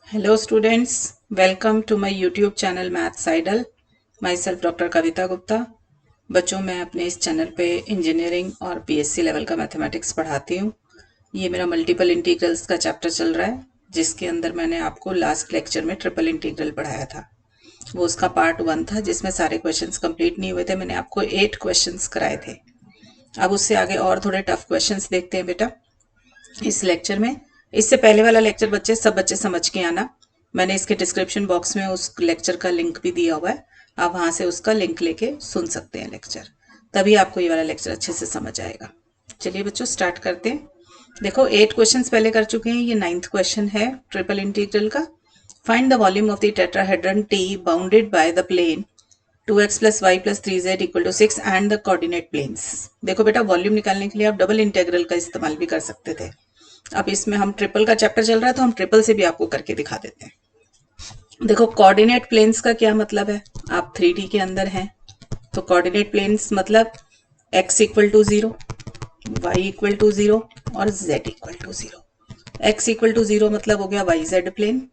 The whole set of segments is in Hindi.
Hello students, welcome to my YouTube channel Maths Idol. Myself doctor Kavita Gupta. बच्चों मैं अपने इस चैनल पे इंजीनियरिंग और पीएससी लेवल का मैथमेटिक्स पढ़ाती हूँ। ये मेरा मल्टीपल इंटीग्रल्स का चैप्टर चल रहा है, जिसके अंदर मैंने आपको लास्ट लेक्चर में ट्रिपल इंटीग्रल पढ़ाया था। वो उसका पार्ट 1 था, जिसमें सारे क्वेश्चंस कंप्लीट नहीं हुए थे। मैंने आपको 8 क्वेश्चंस कराए थे। अब उससे आगे और थोड़े टफ क्वेश्चंस देखते हैं बेटा इस लेक्चर में। इससे पहले वाला लेक्चर सब बच्चे समझ के आना। मैंने इसके डिस्क्रिप्शन बॉक्स में उस लेक्चर का लिंक भी दिया हुआ है, आप वहां से उसका लिंक लेके सुन सकते हैं लेक्चर, तभी आपको ये वाला लेक्चर अच्छे से समझ आएगा। चलिए बच्चों स्टार्ट करते हैं। देखो 8 क्वेश्चंस पहले कर चुके हैं, ये 9th क्वेश्चन है ट्रिपल इंटीग्रल का। Find the volume of the tetrahedron T bounded by the plane 2x plus y plus 3z equal to 6 and the coordinate planes. देखो बेटा वॉल्यूम निकालने के लिए आप डबल इंटीग्रल का इस्तेमाल भी कर सकते थे। अब इसमें हम ट्रिपल का चैप्टर चल रहा है तो हम ट्रिपल से भी आपको करके दिखा देते हैं। देखो कोऑर्डिनेट प्लेन्स का क्या मतलब है, आप 3D के अंदर हैं तो कोऑर्डिनेट प्लेन्स मतलब x equal to 0, y equal to 0 और z equal to 0। x equal to 0 मतलब हो गया yz plane,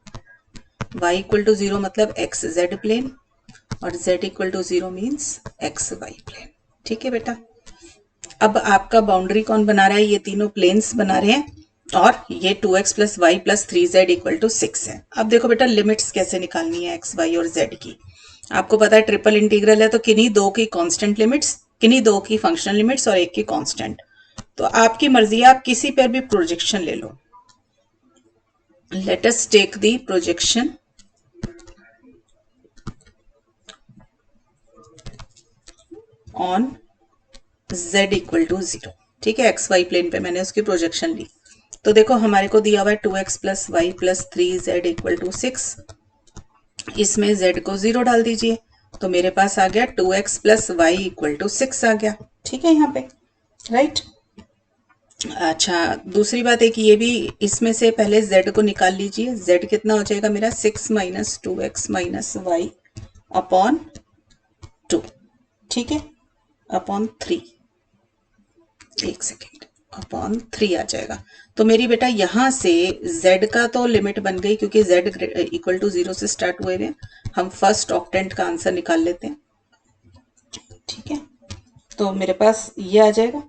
y equal to 0 मतलब xz प्लेन और z equal to 0 means xy plane. ठीक है बेटा। अब आपका बाउंड्री कौन बना रहा है, ये तीनों प्लेन्स बना रहे हैं और ये 2x plus y plus 3z equal to 6 है। अब देखो बेटा लिमिट्स कैसे निकालनी है x, y और z की। आपको पता है ट्रिपल इंटीग्रल है तो किन्हीं दो की कांस्टेंट लिमिट्स, किन्हीं दो की फंक्शनल लिमिट्स और एक की कांस्टेंट। तो आपकी मर्जी है, आप किसी पर भी प्रोजेक्शन ले लो। Let us take the projection on z equal to 0। ठीक है, एक्स वाई प्लेन पे मैंने उसकी प्रोजेक्शन ली। तो देखो हमारे को दिया हुआ है 2x plus y plus 3z equal to 6। इसमें z को 0 डाल दीजिए तो मेरे पास आ गया 2x plus y equal to 6 आ गया। ठीक है यहाँ पे, राइट। अच्छा दूसरी बात है कि ये भी इसमें से पहले z को निकाल लीजिए। z कितना हो जाएगा मेरा 6 minus 2x minus y upon 2। ठीक है, अपॉन 3, एक सेकेंड, अपॉन 3 आ जाएगा। तो मेरी बेटा यहां से z का तो लिमिट बन गई क्योंकि z इक्वल टू 0 से स्टार्ट हुए हुए। हम फर्स्ट ऑक्टेंट का आंसर निकाल लेते हैं। ठीक है, तो मेरे पास ये आ जाएगा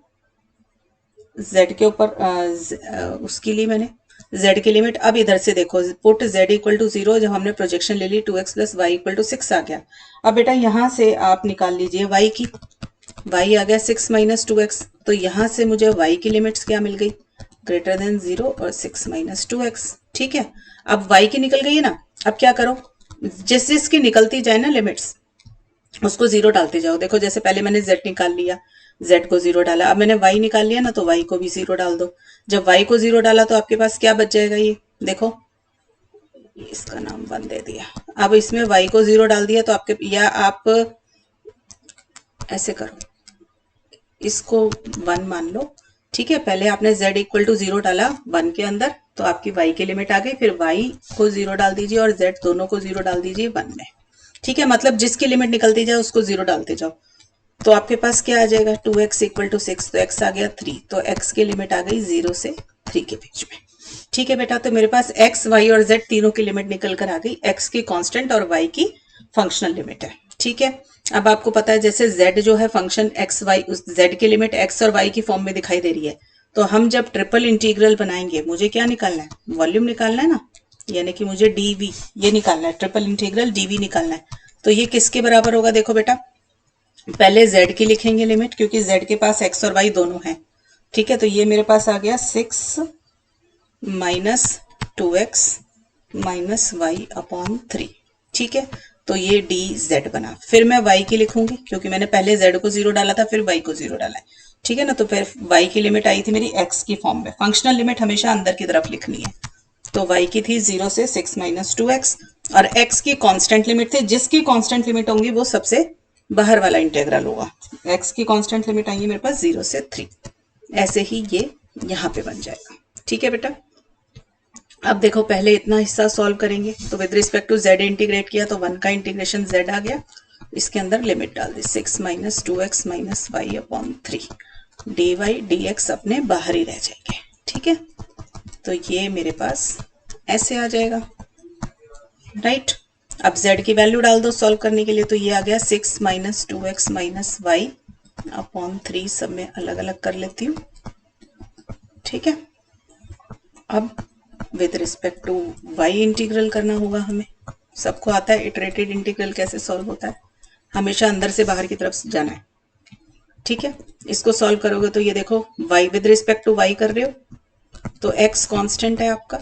z के ऊपर उसके लिए मैंने z की लिमिट। अब इधर से देखो पुट z इक्वल टू 0, जब हमने प्रोजेक्शन ले ली 2x plus y equal to 6 आ गया। अब बेटा यहां से आप निकाल लीजिए y की। y आ गया 6 माइनस 2x, तो यहां से मुझे y की लिमिट्स क्या मिल गई, ग्रेटर देन 0 और 6 माइनस 2x। ठीक है, अब y की निकल गई है ना। अब क्या करो, जिस जिसकी निकलती जाए ना लिमिट्स उसको 0 डालते जाओ। देखो जैसे पहले मैंने z निकाल लिया, z को 0 डाला। अब मैंने y निकाल लिया ना तो y को भी 0 डाल दो। जब y को 0 डाला तो आपके पास क्या बच जाएगा, ये देखो, इसका नाम 1 दे दिया। अब इसमें y को 0 डाल दिया तो आपके, या आप ऐसे करो, इसको 1 मान लो। ठीक है, पहले आपने z इक्वल टू 0 डाला 1 के अंदर तो आपकी y की लिमिट आ गई, फिर y को 0 डाल दीजिए और z दोनों को 0 डाल दीजिए 1 में। ठीक है, मतलब जिसकी लिमिट निकलती जाए उसको 0 डालते जाओ। तो आपके पास क्या आ जाएगा, 2x इक्वल टू 6, तो x आ गया 3, तो x की लिमिट आ गई 0 से 3 के बीच में। ठीक है बेटा, तो मेरे पास x, y और z तीनों की लिमिट निकल कर आ गई। x की कांस्टेंट और y की फंक्शनल लिमिट है। ठीक है, अब आपको पता है जैसे z जो है फंक्शन x y, उस z की लिमिट x और y की फॉर्म में दिखाई दे रही है। तो हम जब ट्रिपल इंटीग्रल बनाएंगे मुझे क्या निकालना है, वॉल्यूम निकालना है ना, यानी कि मुझे dv ये निकालना है, ट्रिपल इंटीग्रल dv निकालना है। तो ये किसके बराबर होगा, देखो बेटा पहले z की लिखेंगे लिमिट, क्योंकि z के पास x और y दोनों हैं। ठीक है, तो ये मेरे पास आ गया 6 minus 2x minus y upon 3। ठीक है, तो ये डी जेड बना। फिर मैं y की लिखूंगी क्योंकि मैंने पहले z को 0 डाला था फिर y को 0 डाला है। ठीक है ना, तो फिर y की लिमिट आई थी मेरी x की फॉर्म में। फंक्शनल लिमिट हमेशा अंदर की तरफ लिखनी है। तो y की थी 0 से 6 माइनस 2x और x की कांस्टेंट लिमिट थी। जिसकी कांस्टेंट लिमिट होंगी वो सबसे बाहर वाला इंटीग्रल होगा। x की कांस्टेंट लिमिट आई है मेरे पास 0 से 3। ऐसे ही ये यहाँ पे बन जाएगा। ठीक है बेटा, अब देखो पहले इतना हिस्सा सॉल्व करेंगे तो with respect to z integrate किया तो 1 का इंटीग्रेशन z आ गया। इसके अंदर लिमिट डाल दी 6 minus 2x minus y upon 3, d y d x अपने बाहर ही रह जाएंगे। ठीक है, तो ये मेरे पास ऐसे आ जाएगा। राइट। अब z की वैल्यू डाल दो सॉल्व करने के लिए, तो ये आ गया 6 minus 2x minus y upon 3। सब में अलग अलग कर लेती हूँ, ठीक है। अब with respect to y integral करना होगा हमें। सबको आता है इटरेटेड इंटीग्रल कैसे सॉल्व होता है, हमेशा अंदर से बाहर की तरफ जाना है, ठीक है। इसको सॉल्व करोगे तो ये देखो y with respect to y कर रहे हो तो x कांस्टेंट है आपका,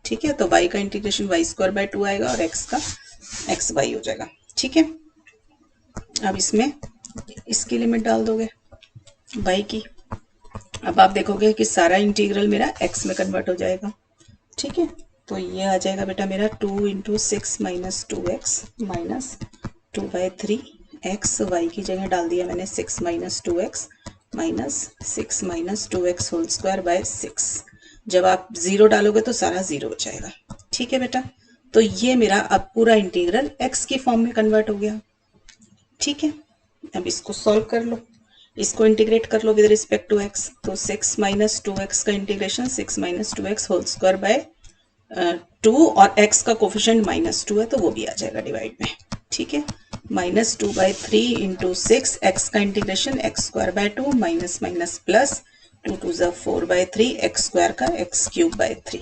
ठीक है। तो y का इंटीग्रेशन y स्क्वायर बाय 2 आएगा और x का एक्स वाई हो जाएगा, ठीक है। अब इसमें इसकी लिमिट डाल दोगे y की। अब आप देखोगे कि सारा इंटीग्रल मेरा x में कन्वर्ट हो जाएगा, ठीक है। तो ये आ जाएगा बेटा मेरा 2 into 6 minus 2x minus 2/3 x, y की जगह डाल दिया मैंने 6 minus 2x minus 6 minus 2x whole square by 6। जब आप जीरो डालोगे तो सारा जीरो हो जाएगा, ठीक है बेटा। तो ये मेरा अब पूरा इंटीग्रल x की फॉर्म में कन्वर्ट हो गया, ठीक है। अब इसको सॉल्व कर लो, इसको इंटीग्रेट कर लो विद रिस्पेक्ट टू x। तो 6 माइनस 2x का integration 6 minus 2x whole square by 2 और x का कोफिशिएंट -2 है तो वो भी आ जाएगा डिवाइड में, ठीक है। -2/3 इंटू 6 x का integration x square by 2 minus minus plus 2 2 ज़ा 4/3 x स्क्वायर का x क्यूब बाय 3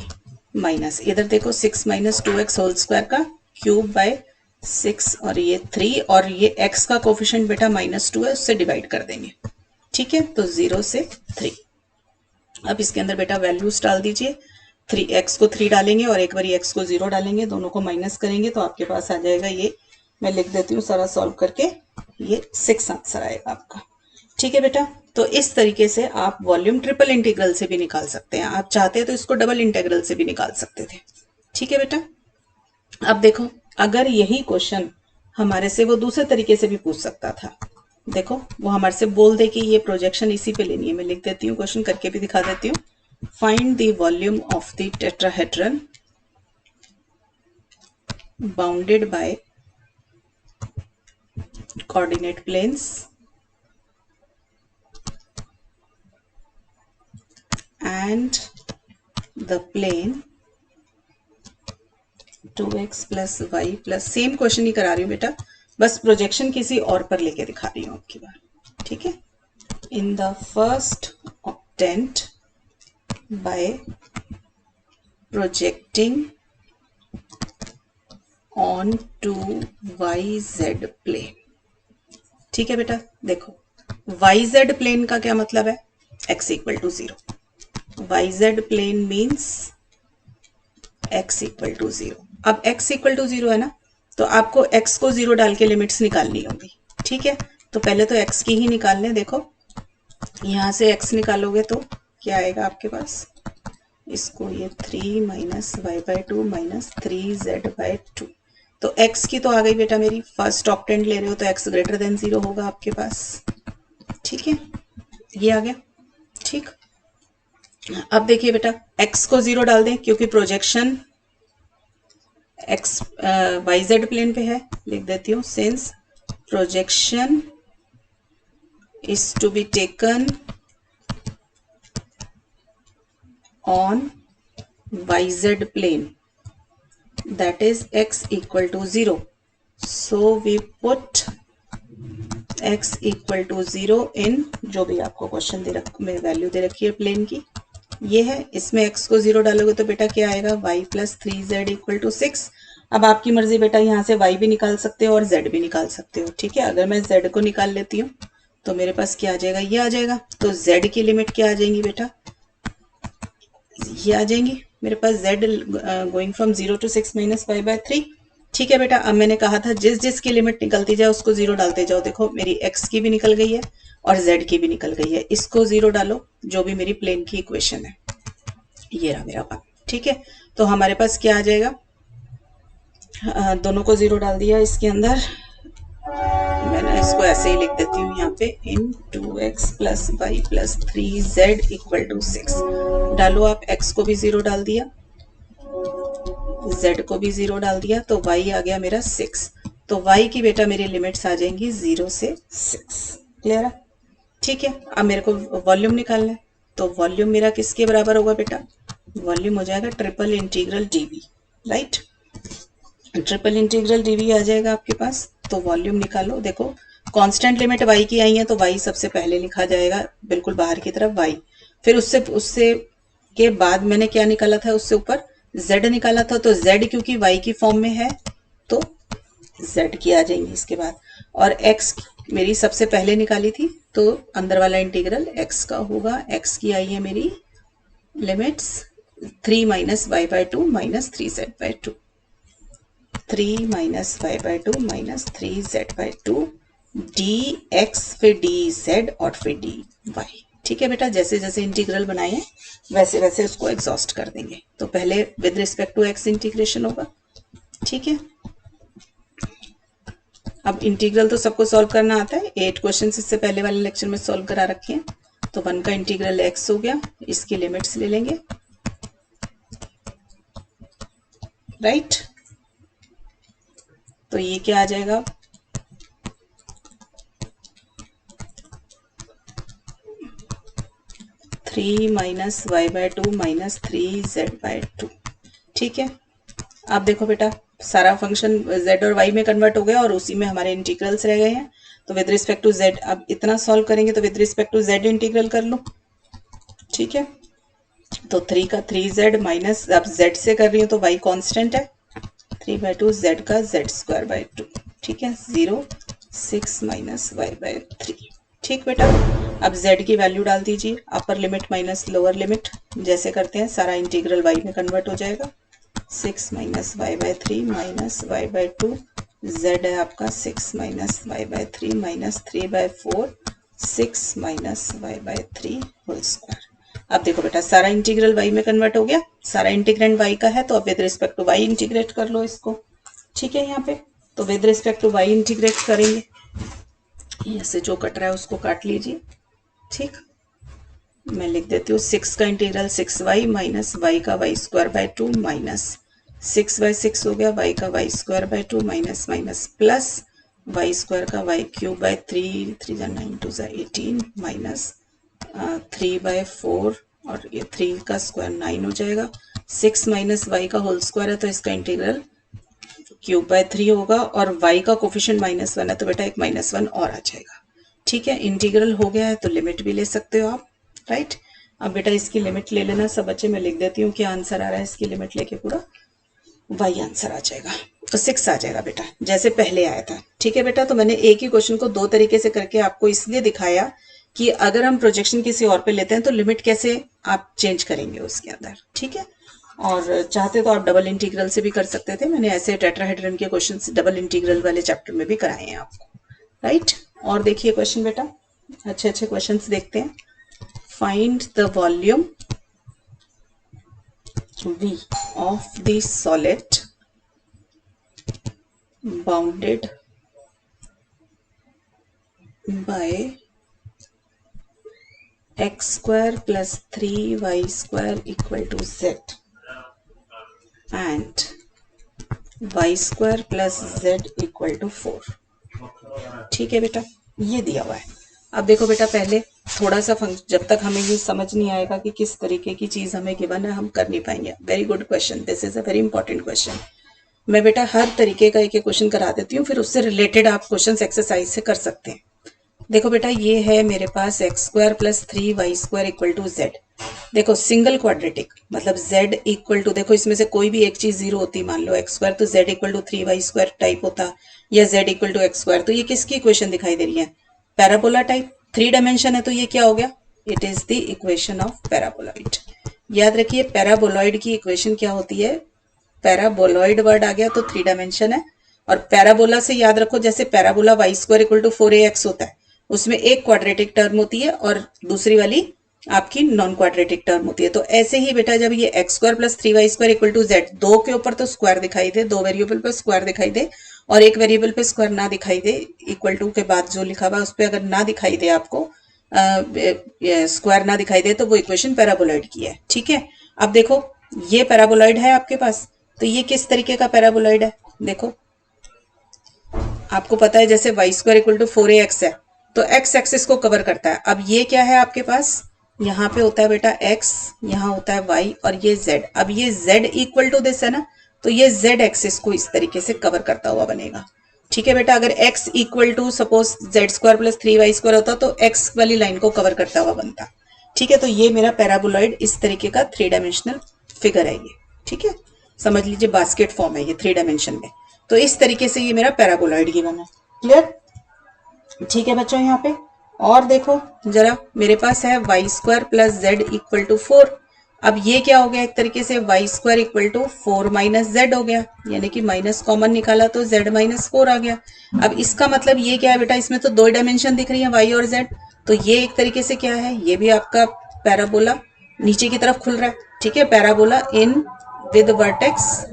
माइनस इधर देखो 6 माइनस 2x होल स्क्वायर का क्यूब बाय 6 और ये 3 और ये x का कोफिशिएंट बेटा -2 है उससे डिवाइड कर देंगे, ठीक है। तो 0 से 3। अब इसके अंदर बेटा वैल्यूज डाल दीजिए, 3x को 3 डालेंगे और एक बार x को 0 डालेंगे, दोनों को माइनस करेंगे तो आपके पास आ जाएगा ये, मैं लिख देती हूँ सारा सॉल्व करके, ये 6 आंसर आएगा आपका, ठीक है बेटा। तो इस तरीके से आप वॉल्यूम ट्रिपल इंटीग्रल से भी निकाल सकते हैं, आप चाहते हैं तो इसको डबल इंटीग्रल से भी निकाल सकते थे, ठीक है बेटा। अब देखो अगर यही क्वेश्चन हमारे से वो दूसरे तरीके से भी पूछ सकता था, देखो वो हमारे से बोल दे कि ये प्रोजेक्शन इसी पे लेनी है, मैं लिख देती हूँ क्वेश्चन करके भी दिखा देती हूँ। Find the volume of the tetrahedron bounded by coordinate planes and the plane 2x plus y plus, same question ही करा रही हूँ बेटा, बस प्रोजेक्शन किसी और पर लेके दिखा रही हूँ आपकी बार, ठीक है। In the first octant by projecting on to YZ plane, ठीक है बेटा। देखो YZ plane का क्या मतलब है, x equal to 0, YZ plane means x equal to 0। अब x इक्वल टू 0 है ना, तो आपको x को 0 डाल के लिमिट्स निकालनी होगी, ठीक है। तो पहले तो x की ही निकाल लें, देखो यहां से x निकालोगे तो क्या आएगा आपके पास, इसको ये 3 minus y by 2 minus 3z/2। तो x की तो आ गई बेटा मेरी, फर्स्ट ऑक्टेंट ले रहे हो तो x ग्रेटर देन 0 होगा आपके पास, ठीक है। ये आ गया, ठीक। अब देखिए बेटा x को 0 डाल दें क्योंकि प्रोजेक्शन x YZ प्लेन पे है, लिख देती हूँ since projection is to be taken on YZ plane, that is x equal to 0, so we put x equal to 0 in जो भी आपको क्वेश्चन दे में वैल्यू दे रखी है प्लेन की, ये है। इसमें x को 0 डालोगे तो बेटा क्या आएगा, y plus 3z equal to 6। अब आपकी मर्जी बेटा, यहाँ से y भी निकाल सकते हो और z भी निकाल सकते हो, ठीक है। अगर मैं z को निकाल लेती हूँ तो मेरे पास क्या आ जाएगा, ये आ जाएगा। तो z की लिमिट क्या आ जाएंगी बेटा, ये आ जाएंगी मेरे पास, z going from 0 to 6 minus y by 3, ठीक है बेटा। अब मैंने कहा था जिस जिस की लिमिट निकलती जाए उसको 0 डालते जाओ, देखो मेरी x की भी निकल गई है और z की भी निकल गई है, इसको 0 डालो जो भी मेरी प्लेन की इक्वेशन है, ये रहा मेरा पास, ठीक है। तो हमारे पास क्या आ जाएगा, दोनों को 0 डाल दिया इसके अंदर, मैंने इसको ऐसे ही लिख देती हूँ यहाँ पे, in 2x plus y plus 3z equal to 6 डालो आप, x को भी 0 डाल दिया, z को भी 0 डाल दिया, तो y आ गया मेरा 6। तो y की बेटा मेरी लिमिट्स आ जाएंगी 0 से 6, क्लियर है, ठीक है। अब मेरे को वॉल्यूम निकालना है, तो वॉल्यूम मेरा किसके बराबर होगा बेटा, वॉल्यूम हो जाएगा triple integral dv, right. Triple integral d v आ जाएगा आपके पास। तो वॉल्यूम निकालो। देखो कांस्टेंट लिमिट y की आई है तो y सबसे पहले लिखा जाएगा बिल्कुल बाहर की तरफ y। फिर उससे उससे के बाद मैंने क्या निकाला था, उससे ऊपर z निकाला था। तो z क्योंकि y की फॉर्म में है तो z की आ जाएंगी इसके बाद। और x मेरी सबसे पहले निकाली थी तो अंदर वाला इंटीग्रल x का होगा। x की आई है मेरी limits 3 minus y by two minus 3z by two, 3 minus y by two minus 3z by two d x, फिर डी जेड और फिर डी वाई। ठीक है बेटा, जैसे जैसे इंटीग्रल बनाए हैं वैसे वैसे उसको एग्जॉस्ट कर देंगे। तो पहले with respect to x integration होगा। ठीक है, अब इंटीग्रल तो सबको सॉल्व करना आता है। 8 क्वेश्चन इससे पहले वाले लेक्चर में सॉल्व करा रखे हैं। तो 1 का इंटीग्रल एक्स हो गया, इसकी लिमिट्स ले लेंगे। राइट, तो ये क्या आ जाएगा, three minus y by two minus 3z by two. ठीक है, अब देखो बेटा सारा फंक्शन z और y में कन्वर्ट हो गया और उसी में हमारे इंटीग्रल्स रह गए हैं। तो विद रिस्पेक्ट टू z अब इतना सॉल्व करेंगे तो with respect to z integral कर लो। ठीक है, तो 3 का 3z माइनस, अब z से कर रही हूँ तो y कांस्टेंट है, 3 बाई टू z का z स्क्वायर बाई टू। ठीक है, 0 6 माइनस वाई बाई 3। ठीक बेटा, अब z की वैल्यू डाल दीजिए, upper limit minus lower limit जैसे करते हैं, सारा इंटीग्रल y में कन्वर्ट हो जाएगा। 6 minus y by 3 minus y by two, z है आपका 6 minus y by 3 minus 3 by 4, 6 minus y by 3 whole square. अब देखो बेटा सारा इंटीग्रल y में कन्वर्ट हो गया, सारा इंटीग्रेंड y का है तो अब with respect to y integrate कर लो इसको। ठीक है, यहाँ पे तो with respect to y integrate करेंगे, ऐसे जो कट रहा है उसको काट लीजिए। ठीक, मैं लिख देती हूँ 6 का इंटीग्रल 6y माइनस वाई का वाई स्क्वायर बाय 2 माइनस 6/6 हो गया, y का Y square by 2 minus minus plus y square का वाई क्यूब बाय 3, 3 जा 9 2 जा 18 माइनस 3/4 और ये 3 का स्क्वायर 9 हो जाएगा। 6 माइनस वाई का होल स्क्वायर है तो इसका इंटीग्रल क्यूब बाय 3 होगा और y का कोफिशिएंट -1 है तो बेटा एक -1 और आ जाएगा। ठीक है, इंटीग्रल हो गया है तो लिमिट भी ले सकते हो आप। राइट, अब बेटा इसकी लिमिट ले लेना सब बच्चे, मैं लिख देती हूँ क्या आंसर आ रहा है। इसकी लिमिट लेके पूरा y आंसर आ जाएगा, तो 6 आ जाएगा बेटा जैसे पहले आया था। ठीक है बेटा, तो मैंने एक ही क्वेश्चन को दो तरीके से करके आपको इसलिए दिखाया कि अगर हम प्रोजेक्शन किसी और पे लेते हैं तो लिमिट कैसे आप चेंज करेंगे उसके अंदर। ठीक है, और चाहते तो आप डबल इंटीग्रल से भी कर सकते थे, मैंने ऐसे टेट्राहेड्रन के क्वेश्चन डबल इंटीग्रल वाले चैप्टर में भी कराए हैं आपको। राइट, और देखिए क्वेश्चन बेटा, अच्छे अच्छे क्वेश्चंस देखते हैं। Find the volume V of the solid bounded by x square plus 3y square equal to z and y square plus z equal to 4। ठीक है बेटा, ये दिया हुआ है। अब देखो बेटा पहले थोड़ा सा जब तक हमें ये समझ नहीं आएगा कि किस तरीके की चीज हमें गिवन है हम कर नहीं पाएंगे। Very good question, this is a very important question. मैं बेटा हर तरीके का एक एक क्वेश्चन करा देती हूँ, फिर उससे रिलेटेड आप क्वेश्चन एक्सरसाइज से कर सकते हैं। देखो बेटा ये है मेरे पास x square plus 3y square equal to z। देखो सिंगल क्वाड्रेटिक मतलब z इक्वल टू, देखो इसमें से कोई भी एक चीज जीरो होती मान लो एक्स स्क्वायर तो z equal to 3y square type होता या z equal to x square. तो ये किसकी इक्वेशन दिखाई दे रही है, पैराबोला टाइप, 3 डायमेंशन है तो ये क्या हो गया, it is the equation of paraboloid. याद रखिए पैराबोलॉइड की इक्वेशन क्या होती है, पैराबोलॉइड वर्ड आ गया तो 3 डायमेंशन है। और पैराबोला से याद रखो जैसे parabola y square equal to 4ax होता है, उसमें एक क्वाड्रेटिक टर्म होती है और दूसरी वाली आपकी नॉन क्वाड्रेटिक टर्म होती है। तो ऐसे ही बेटा जब ये x square plus 3y square equal to z, दो के ऊपर तो स्क्वायर दिखाई दे, दो वेरिएबल पे स्क्वायर दिखाई दे और एक वेरिएबल पे स्क्वायर ना दिखाई दे, इक्वल टू के बाद जो लिखा हुआ उस पर अगर ना दिखाई दे आपको स्क्वायर ना दिखाई दे तो वो इक्वेशन पैराबोलॉइड की है। ठीक है, अब देखो ये पैराबोलॉइड है आपके पास, तो ये किस तरीके का पैराबोलॉइड है, देखो आपको पता है जैसे Y square equal to 4ax है तो x एक्सिस को कवर करता है। अब ये क्या है आपके पास, यहाँ पे होता है बेटा x, यहाँ होता है y और ये z। अब ये z इक्वल टू दिस है ना, तो ये z एक्सिस को इस तरीके से कवर करता हुआ बनेगा। ठीक है बेटा, अगर x equal to suppose z square plus 3y square होता तो x वाली लाइन को कवर करता हुआ बनता। ठीक है, तो ये मेरा पैराबोलॉइड इस तरीके का 3 डायमेंशनल फिगर है ये। ठीक है, समझ लीजिए बास्केट फॉर्म है ये 3 डायमेंशन में। तो इस तरीके से ये मेरा पैराबोलॉइड गिवन है। क्लियर? ठीक है बच्चों, यहाँ पे और देखो जरा, मेरे पास है y square plus z equal to 4। अब ये क्या हो गया, एक तरीके से y square equal to 4 minus z हो गया, यानी कि माइनस कॉमन निकाला तो जेड माइनस 4 आ गया। अब इसका मतलब ये क्या है बेटा, इसमें तो 2 डायमेंशन दिख रही है वाई और जेड, तो ये एक तरीके से क्या है, ये भी आपका पैराबोला नीचे की तरफ खुल रहा है। ठीक है, पैराबोला इन विद वर्टेक्स,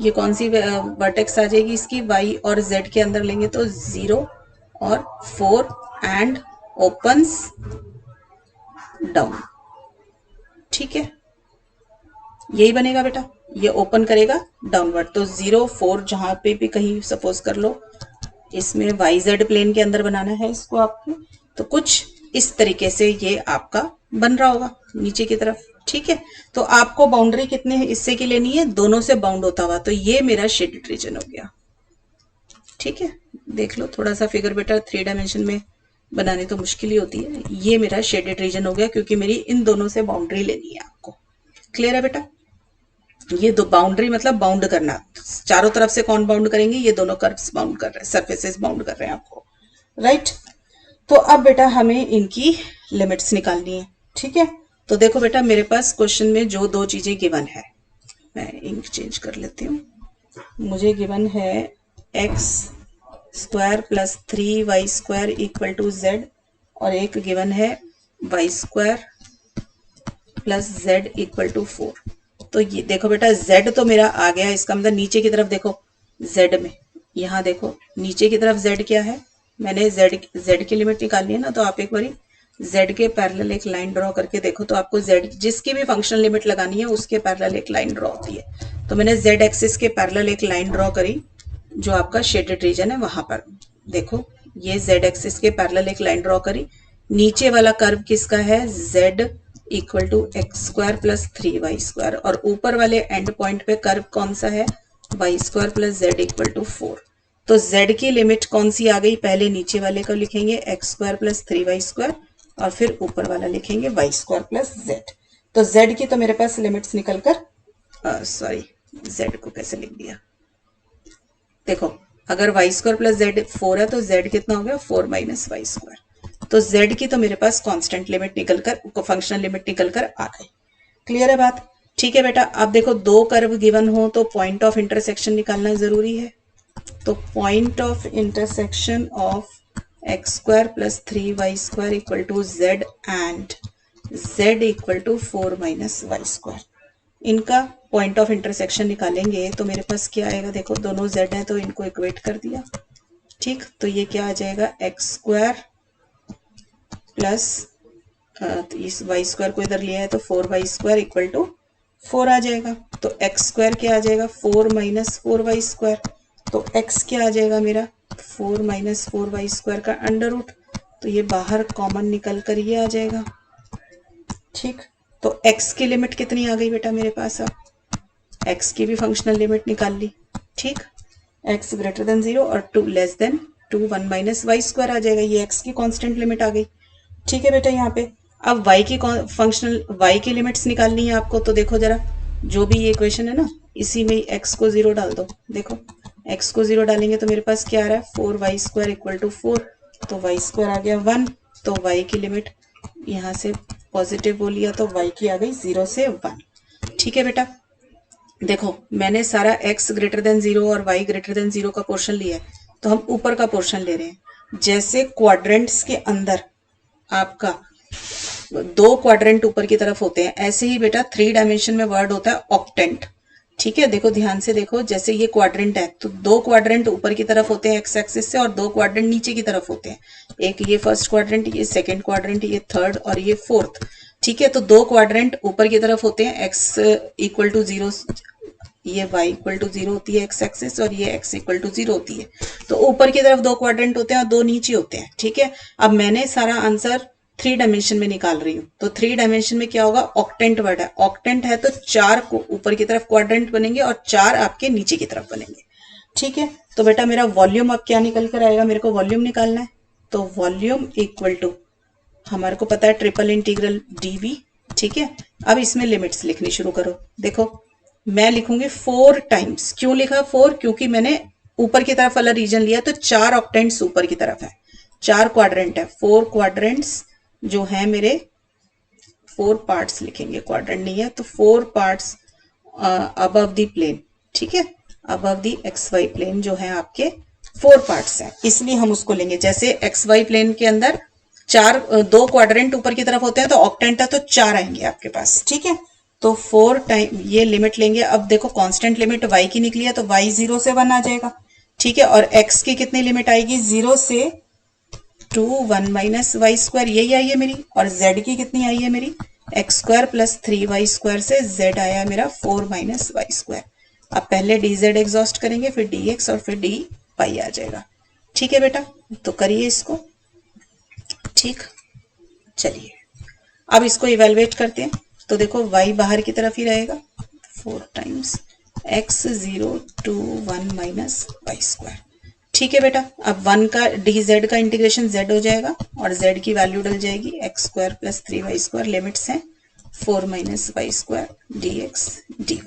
ये कौन सी वर्टेक्स आ जाएगी इसकी, y और z के अंदर लेंगे तो 0 और 4 एंड ओपन्स डाउन। ठीक है, यही बनेगा बेटा, ये ओपन करेगा डाउनवर्ड। तो 0 4 जहां पे भी कहीं सपोज कर लो इसमें वाई जेड प्लेन के अंदर बनाना है इसको आपको, तो कुछ इस तरीके से ये आपका बन रहा होगा नीचे की तरफ। ठीक है, तो आपको बाउंड्री कितने हिस्से की लेनी है, दोनों से बाउंड होता हुआ, तो ये मेरा शेडेड रीजन हो गया। ठीक है, देख लो थोड़ा सा फिगर बेटा 3 डायमेंशन में बनानी तो मुश्किल ही होती है, ये मेरा शेडेड रीजन हो गया क्योंकि मेरी इन दोनों से बाउंड्री लेनी है आपको। क्लियर है बेटा? ये दो बाउंड्री मतलब बाउंड करना, चारों तरफ से कौन बाउंड करेंगे, ये दोनों कर्व्स बाउंड कर रहे हैं, सरफेसेस बाउंड कर रहे हैं आपको। राइट, तो अब बेटा हमें इनकी लिमिट्स निकालनी है। ठीक है, तो देखो बेटा मेरे पास क्वेश्चन में जो 2 चीजें गिवन है, मैं इंक चेंज कर लेती हूँ। मुझे गिवन है x square plus 3y square equal to z, और एक गिवन है y square plus z equal to 4। तो ये देखो बेटा z तो मेरा आ गया, इसका मतलब नीचे की तरफ देखो z में, यहाँ देखो नीचे की तरफ z क्या है, मैंने z की लिमिट निकालनी है ना, तो आप एक बारी z के पैरेलल एक लाइन ड्रॉ करके देखो, तो आपको z जिसकी भी फंक्शनल लिमिट लगानी है उसके पैरेलल एक लाइन ड्रॉ होती है। तो मैंने z एक्सिस के पैरेलल एक लाइन ड्रॉ करी, जो आपका शेडेड रीजन है वहां पर देखो, ये z एक्सिस के पैरेलल एक लाइन ड्रॉ करी, नीचे वाला कर्व किसका है, z equal to x square plus 3y square, और ऊपर वाले एंड पॉइंट पे कर्व कौन सा है, y square plus z equal to 4। तो z की लिमिट कौन सी आ गई, पहले नीचे वाले को लिखेंगे x square plus 3y square, और फिर ऊपर वाला लिखेंगे y स्क्वायर प्लस जेड। तो z की तो मेरे पास लिमिट्स निकल कर सॉरी z को कैसे लिख दिया, देखो अगर y स्क्वायर प्लस जेड 4 है तो z कितना हो गया, 4 माइनस वाई स्क्वायर। तो z की तो मेरे पास कांस्टेंट लिमिट निकलकर, फंक्शनल लिमिट निकलकर आ गई। क्लियर है बात? ठीक है बेटा, अब देखो 2 कर्व गिवन हो तो पॉइंट ऑफ इंटरसेक्शन निकालना जरूरी है। तो point of intersection of x square plus 3y square equal to z and z equal to 4 minus y square, इनका पॉइंट ऑफ इंटरसेक्शन निकालेंगे तो मेरे पास क्या आएगा, देखो दोनों z है तो इनको इक्वेट कर दिया। ठीक, तो ये क्या आ जाएगा, एक्स स्क्वायर प्लस इस वाई स्क्वायर को इधर लिया है तो 4y स्क्वायर इक्वल टू 4 आ जाएगा। तो एक्स स्क्वायर क्या आ जाएगा, 4 माइनस 4y स्क्वायर, तो x क्या आ जाएगा मेरा, 4 माइनस 4y स्क्वायर का अंडर रूट, तो ये बाहर कॉमन निकल कर ये आ जाएगा। ठीक, तो x की लिमिट कितनी आ गई बेटा मेरे पास, अब x की भी फंक्शनल लिमिट निकाल ली। ठीक, x ग्रेटर देन 0 और 2 less than 2 1 minus y square आ जाएगा, ये x की कांस्टेंट लिमिट आ गई। ठीक है बेटा, यहाँ पे अब y की फंक्शनल y की लिमिट्स निकालनी है आपको, तो देखो जरा जो भी ये इक्वेशन है ना, इसी में x को 0 डाल दो। देखो x को 0 डालेंगे तो मेरे पास क्या आ रहा है, 4y स्क्वायर इक्वल टू 4, तो y स्क्वायर आ गया 1, तो y की लिमिट यहाँ से पॉजिटिव वो लिया तो y की आ गई 0 से 1। ठीक है बेटा, देखो मैंने सारा x ग्रेटर देन 0 और y ग्रेटर देन 0 का पोर्शन लिया है, तो हम ऊपर का पोर्शन ले रहे हैं। जैसे क्वाड्रेंट्स के अंदर आपका 2 क्वाड्रेंट ऊपर की तरफ होते हैं, ऐसे ही बेटा 3 डायमेंशन में वर्ड होता है ऑक्टेंट। ठीक है, देखो ध्यान से देखो, जैसे ये क्वाड्रेंट है तो 2 क्वाड्रेंट ऊपर की तरफ होते हैं एक्स एक्सिस से, और 2 क्वाड्रेंट नीचे की तरफ होते हैं, एक ये फर्स्ट क्वाड्रेंट, ये सेकंड क्वाड्रेंट, ये थर्ड और ये फोर्थ। ठीक है, तो 2 क्वाड्रेंट ऊपर की तरफ होते हैं, एक्स इक्वल टू 0, ये y इक्वल टू 0 होती है एक्स एक्सिस, और ये x इक्वल टू 0 होती है। तो ऊपर की तरफ 2 क्वाड्रेंट होते हैं और 2 नीचे होते हैं। ठीक है, अब मैंने सारा आंसर थ्री डायमेंशन में निकाल रही हूँ, तो थ्री डायमेंशन में क्या होगा, ऑक्टेंट वर्ड है, ऑक्टेंट है तो चार को ऊपर की तरफ क्वाड्रेंट बनेंगे और चार आपके नीचे की तरफ बनेंगे। ठीक है, तो बेटा मेरा वॉल्यूम अब क्या निकल कर आएगा, मेरे को वॉल्यूम निकालना है, तो वॉल्यूम इक्वल टू, हमारे को पता है ट्रिपल इंटीग्रल डीवी। ठीक है, अब इसमें लिमिट्स लिखनी शुरू करो। देखो मैं लिखूंगी 4 टाइम्स, क्यों लिखा 4, क्योंकि मैंने ऊपर की तरफ वाला रीजन लिया तो चार ऑक्टेंट्स ऊपर की तरफ है, चार क्वाड्रेंट है, 4 क्वाड्रेंट्स जो है मेरे, 4 पार्ट्स लिखेंगे, क्वाड्रेंट नहीं है तो 4 पार्ट्स अबव द प्लेन। ठीक है, above the x Y plane जो है आपके 4 पार्ट्स हैं, इसलिए हम उसको लेंगे। जैसे एक्स वाई प्लेन के अंदर चार, दो क्वाड्रेंट ऊपर की तरफ होते हैं तो ऑक्टेंट है तो चार आएंगे आपके पास। ठीक है, तो 4 टाइम ये लिमिट लेंगे। अब देखो कांस्टेंट लिमिट y की निकली है तो y 0 से 1 आ जाएगा। ठीक है, और x की कितनी लिमिट आएगी, 0 से 2 1 माइनस वाई स्क्वायर, यही आई है मेरी। और z की कितनी आई है मेरी, x square plus 3y square से z आया मेरा 4 माइनस वाई स्क्वायर। अब पहले dz एग्जॉस्ट करेंगे, फिर dx और फिर dy आ जाएगा। ठीक है बेटा, तो करिए इसको। ठीक, चलिए अब इसको इवेलुएट करते हैं। तो देखो y बाहर की तरफ ही रहेगा, 4 times x 0 2 1 minus y square. ठीक है बेटा, अब 1 का dz का इंटीग्रेशन z हो जाएगा और z की वैल्यू डल जाएगी x square plus 3y square, limits हैं 4 minus y square dx dy।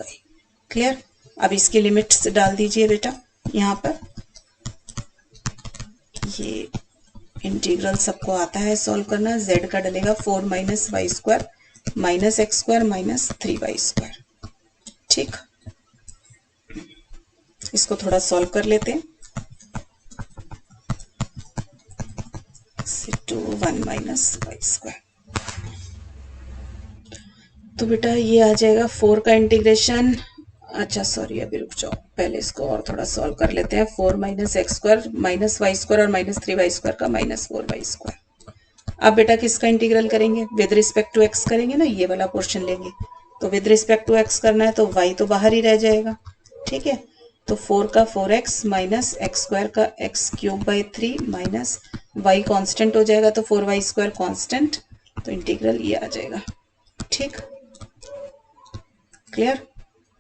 Clear, अब इसकी लिमिट्स डाल दीजिए बेटा यहाँ पर। ये इंटीग्रल सबको आता है सॉल्व करना, z का डलेगा 4 minus y square minus x square minus 3y square. ठीक, इसको थोड़ा सॉल्व कर लेते हैं। 2 1 माइनस वाई स्क्वायर, तो बेटा ये आ जाएगा 4 का इंटीग्रेशन। अच्छा सॉरी, अभी रुक जाओ, पहले इसको और थोड़ा सॉल्व कर लेते हैं। 4 minus x square minus y square और माइनस 3y स्क्वायर का माइनस 4y स्क्वायर। अब बेटा किसका इंटीग्रल करेंगे, विद रिस्पेक्ट टू एक्स करेंगे ना, ये वाला पोर्शन लेंगे। तो विद रिस्पेक्ट टू एक्स करना है तो y तो बाहर ही रह जाएगा। ठीक है, तो 4 का 4x माइनस एक्स स्क्वायर का x cube by 3 minus y constant हो जाएगा तो 4y स्क्वायर कांस्टेंट, तो इंटीग्रल ये आ जाएगा। ठीक, क्लियर।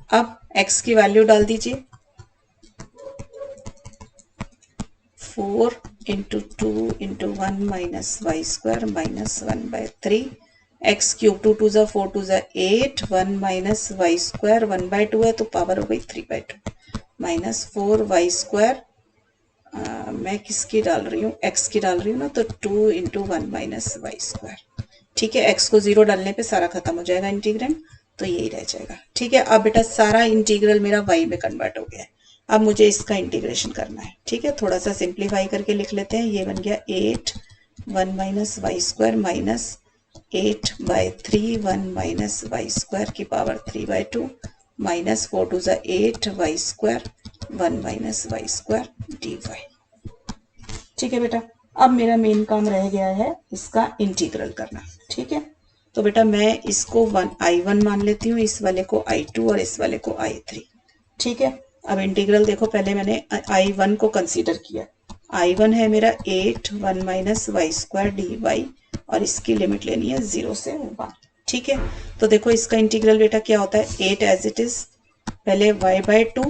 अब x की वैल्यू डाल दीजिए, 4 into 2 into 1 minus y square minus 1 by 3 x cube, 2 2 ज़ा 4 2 ज़ा 8, 1 माइनस वाई स्क्वायर 1 बाय 2 है तो पावर हो गई 3 बाय 2 माइनस 4 वाई स्क्वायर, मैं किसकी डाल रही हूँ, x की डाल रही हूँ ना, तो 2 इंटू 1 माइनस वाई स्क्वायर। ठीक है, x को 0 डालने पे सारा खत्म हो जाएगा इंटीग्रेंड, तो यही रह जाएगा। ठीक है, अब बेटा सारा इंटीग्रल मेरा y में कन्वर्ट हो गया है, अब मुझे इसका इंटीग्रेशन करना है। ठीक है, थोड़ा सा सिंप्लीफाई करके लिख लेते हैं। ये बन गया 8 1 minus y square minus 8 by 3 1 minus y square की पावर 3 बाय 2 माइनस 4 2 ज़ा 8 y square 1 minus y square d y. ठीक है बेटा, अब मेरा मेन काम रह गया है इसका इंटीग्रल करना। ठीक है, तो बेटा मैं इसको I1 मान लेती हूँ, इस वाले को I2 और इस वाले को I3। ठीक है, अब इंटीग्रल देखो, पहले मैंने I1 को कंसीडर किया। I1 है मेरा 8 1 minus y square d y और इसकी लिमिट लेनी है 0 से 1। ठीक है, तो देखो इसका इंटीग्रल बेटा क्या होता है, 8 एज इट इज, पहले y by 2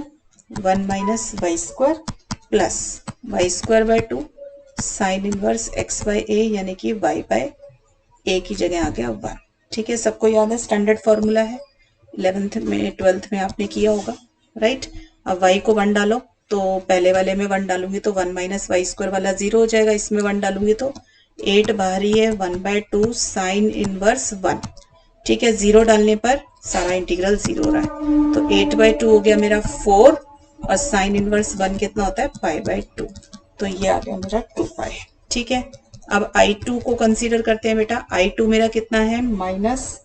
1 minus y square plus y square by 2 sine inverse x by a, यानी कि y बाय ए की जगह आ गया 1। ठीक है, सबको याद है, स्टैंडर्ड फॉर्मूला है, 11th में 12th में आपने किया होगा, राइट। अब y को 1 डालो, तो पहले वाले में 1 डालूंगी तो 1 माइनस वाई स्क्वायर वाला 0 हो जाएगा, इसमें 1 डालूंगी तो 8 बाहरी है 1 बाय 2 साइन इनवर्स 1। ठीक है, 0 डालने पर सारा इंटीग्रल 0 हो रहा है, तो 8 बाय 2 हो गया मेरा 4 और साइन इनवर्स 1 कितना होता है 5 बाय 2, तो ये आ गया मेरा 2 पाई। ठीक है, अब I2 को कंसीडर करते हैं बेटा। I2 मेरा कितना है, माइनस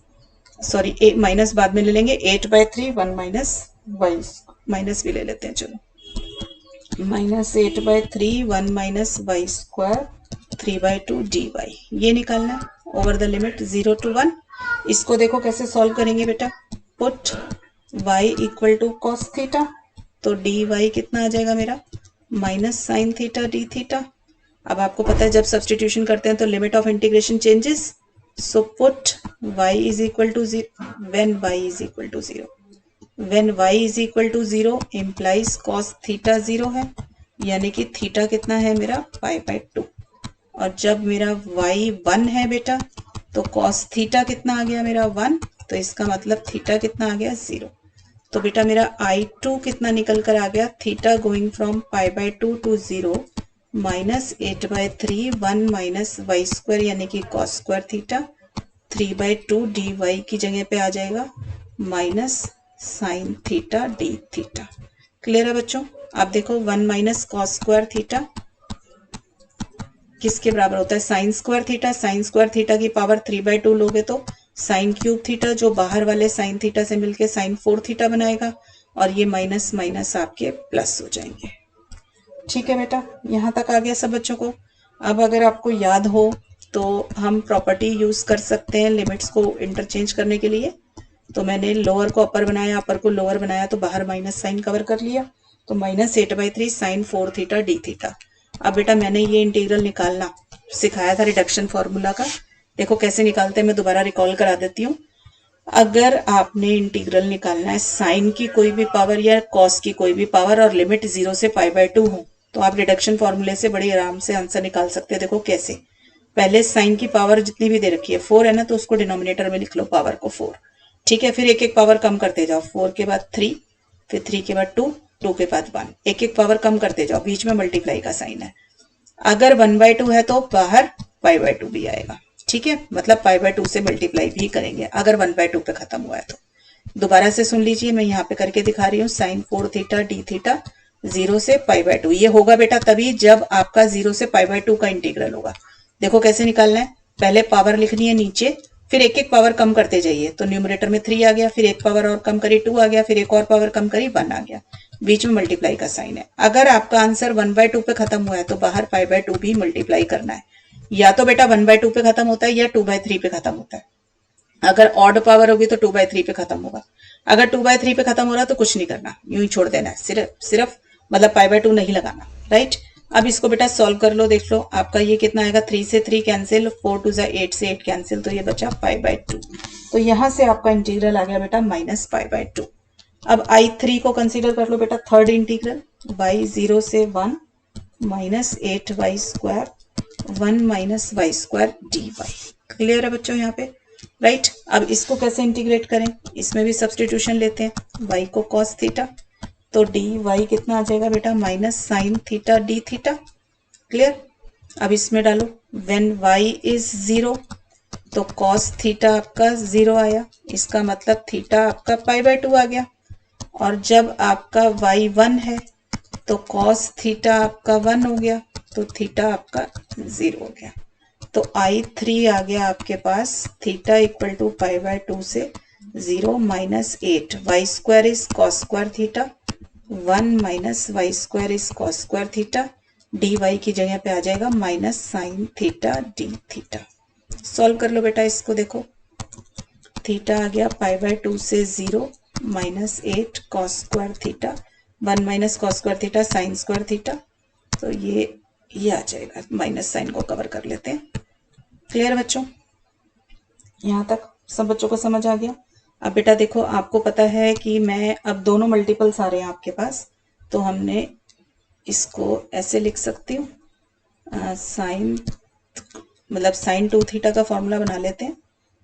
बाद में ले लेंगे, 8 बाय 3 1 माइनस वाई, माइनस भी ले लेते हैं, चलो, minus 8 by 3 1 minus y square 3 by 2 d y, ये निकालना ओवर द लिमिट 0 to 1। इसको देखो कैसे सॉल्व करेंगे बेटा, put y equal to cos theta, तो डी वाई कितना आ जाएगा मेरा, minus sine theta d theta अब आपको पता है जब सब्सटीट्यूशन करते हैं तो limit of integration changes, so put y is equal to 0 when y is equal to 0। When y is equal to 0 implies cos theta 0 है, यानी कि थीटा कितना है मेरा π/2। और जब मेरा y 1 है बेटा तो कॉस थीटा कितना आ गया मेरा 1, तो इसका मतलब थीटा कितना आ गया 0। तो बेटा मेरा I2 कितना निकल कर आ गया, theta going from π/2 to 0 -8/3 1 minus y square यानी कि कॉस स्क्वायर थीटा 3/2 dy की जगह पे आ जाएगा minus sine theta d theta. Clear है बच्चों? आप देखो 1 माइनस कॉस स्क्वायर थीटा किसके बराबर होता है, sign square theta. Sign square theta की पावर 3/2 लोगे तो साइन क्यूब थीटा जो बाहर वाले साइन थीटा से मिलके साइन 4 थीटा बनाएगा, और ये माइनस माइनस आपके प्लस हो जाएंगे। ठीक है बेटा, यहाँ तक आ गया सब बच्चों को। अब अगर आपको याद हो तो हम प्रॉपर्टी यूज कर सकते हैं लिमिट्स को इंटरचेंज करने के लिए। तो मैंने लोअर को अपर बनाया, अपर को लोअर बनाया, तो बाहर माइनस साइन कवर कर लिया, तो -8/3 साइन 4 थीटा डी थीटा। अब बेटा मैंने ये इंटीग्रल निकालना सिखाया था रिडक्शन फॉर्मूला का, देखो कैसे निकालते हैं, मैं दोबारा रिकॉल करा देती हूँ। अगर आपने इंटीग्रल निकालना है साइन की कोई भी पावर या कॉस की कोई भी पावर और लिमिट 0 से π/2 हो, तो आप रिडक्शन फॉर्मूले से बड़ी आराम से आंसर निकाल सकते हैं। देखो कैसे, पहले साइन की पावर जितनी भी दे रखी है 4 है ना, तो उसको डिनोमिनेटर में लिख लो पावर को 4। ठीक है, फिर एक एक पावर कम करते जाओ, 4 के बाद 3, फिर 3 के बाद 2, 2 के बाद 1, एक एक पावर कम करते जाओ, बीच में मल्टीप्लाई का साइन है। अगर 1/2 है तो बाहर π/2 भी आएगा। ठीक है, मतलब π/2 से मल्टीप्लाई भी करेंगे अगर 1/2 पे खत्म हुआ है तो। दोबारा से सुन लीजिए, मैं यहाँ पे करके दिखा रही हूँ, साइन 4 थीटा डी थीटा 0 से π/2। ये होगा बेटा तभी जब आपका 0 से π/2 का इंटीग्रल होगा। देखो कैसे निकालना है, पहले पावर लिखनी है नीचे, फिर एक एक पावर कम करते जाइए, तो न्यूमरेटर में 3 आ गया, फिर एक पावर और कम करी 2 आ गया, फिर एक और पावर कम करी 1 आ गया, बीच में मल्टीप्लाई का साइन है। अगर आपका आंसर 1/2 पे खत्म हुआ है तो बाहर π/2 भी मल्टीप्लाई करना है। या तो बेटा 1/2 पे खत्म होता है या 2/3 पे खत्म होता है। अगर ऑड पावर होगी तो 2/3 पे खत्म होगा। अगर 2/3 पे खत्म हो रहा है तो कुछ नहीं करना, यूं ही छोड़ देना है, सिर्फ मतलब π/2 नहीं लगाना। राइट, अब इसको बेटा सॉल्व कर लो, देख लो आपका ये कितना आएगा, 3 से 3 कैंसिल, 4 2 8 से 8 कैंसिल, तो ये बचा π/2। तो यहां से आपका इंटीग्रल आ गया बेटा -π/2। अब I3 को कंसीडर कर लो बेटा, थर्ड इंटीग्रल, y 0 से 1 -8y square 1 minus y square d y. Clear है बच्चों यहाँ पे? राइट, अब इसको कैसे इंटीग्रेट करें, इसमें भी सब्सटीट्यूशन लेते हैं, y को cos थीटा, तो डी वाई कितना आ जाएगा बेटा, minus sine theta d theta. Clear, अब इसमें डालो, व्हेन y इज 0 तो cos थीटा आपका 0 आया, इसका मतलब थीटा आपका π/2 आ गया। और जब आपका y 1 है तो cos थीटा आपका 1 हो गया, तो थीटा आपका 0 हो गया। तो I3 आ गया आपके पास, थीटा इक्वल टू π/2 से 0 minus 8 y square is cos square theta 1 minus y square is cos square theta, d y की जगह पे आ जाएगा minus sine theta d theta. Solve कर लो बेटा इसको, देखो थीटा आ गया π/2 से 0 minus 8 cos square theta 1 minus cos square theta sine square theta, तो ये आ जाएगा, माइनस साइन को कवर कर लेते हैं। क्लियर बच्चों, यहाँ तक सब बच्चों को समझ आ गया? अब बेटा देखो, आपको पता है कि मैं अब दोनों मल्टीपल्स आ रहे हैं आपके पास, तो हमने इसको ऐसे लिख सकती हूँ, साइन मतलब साइन 2 थीटा का फॉर्मूला बना लेते हैं,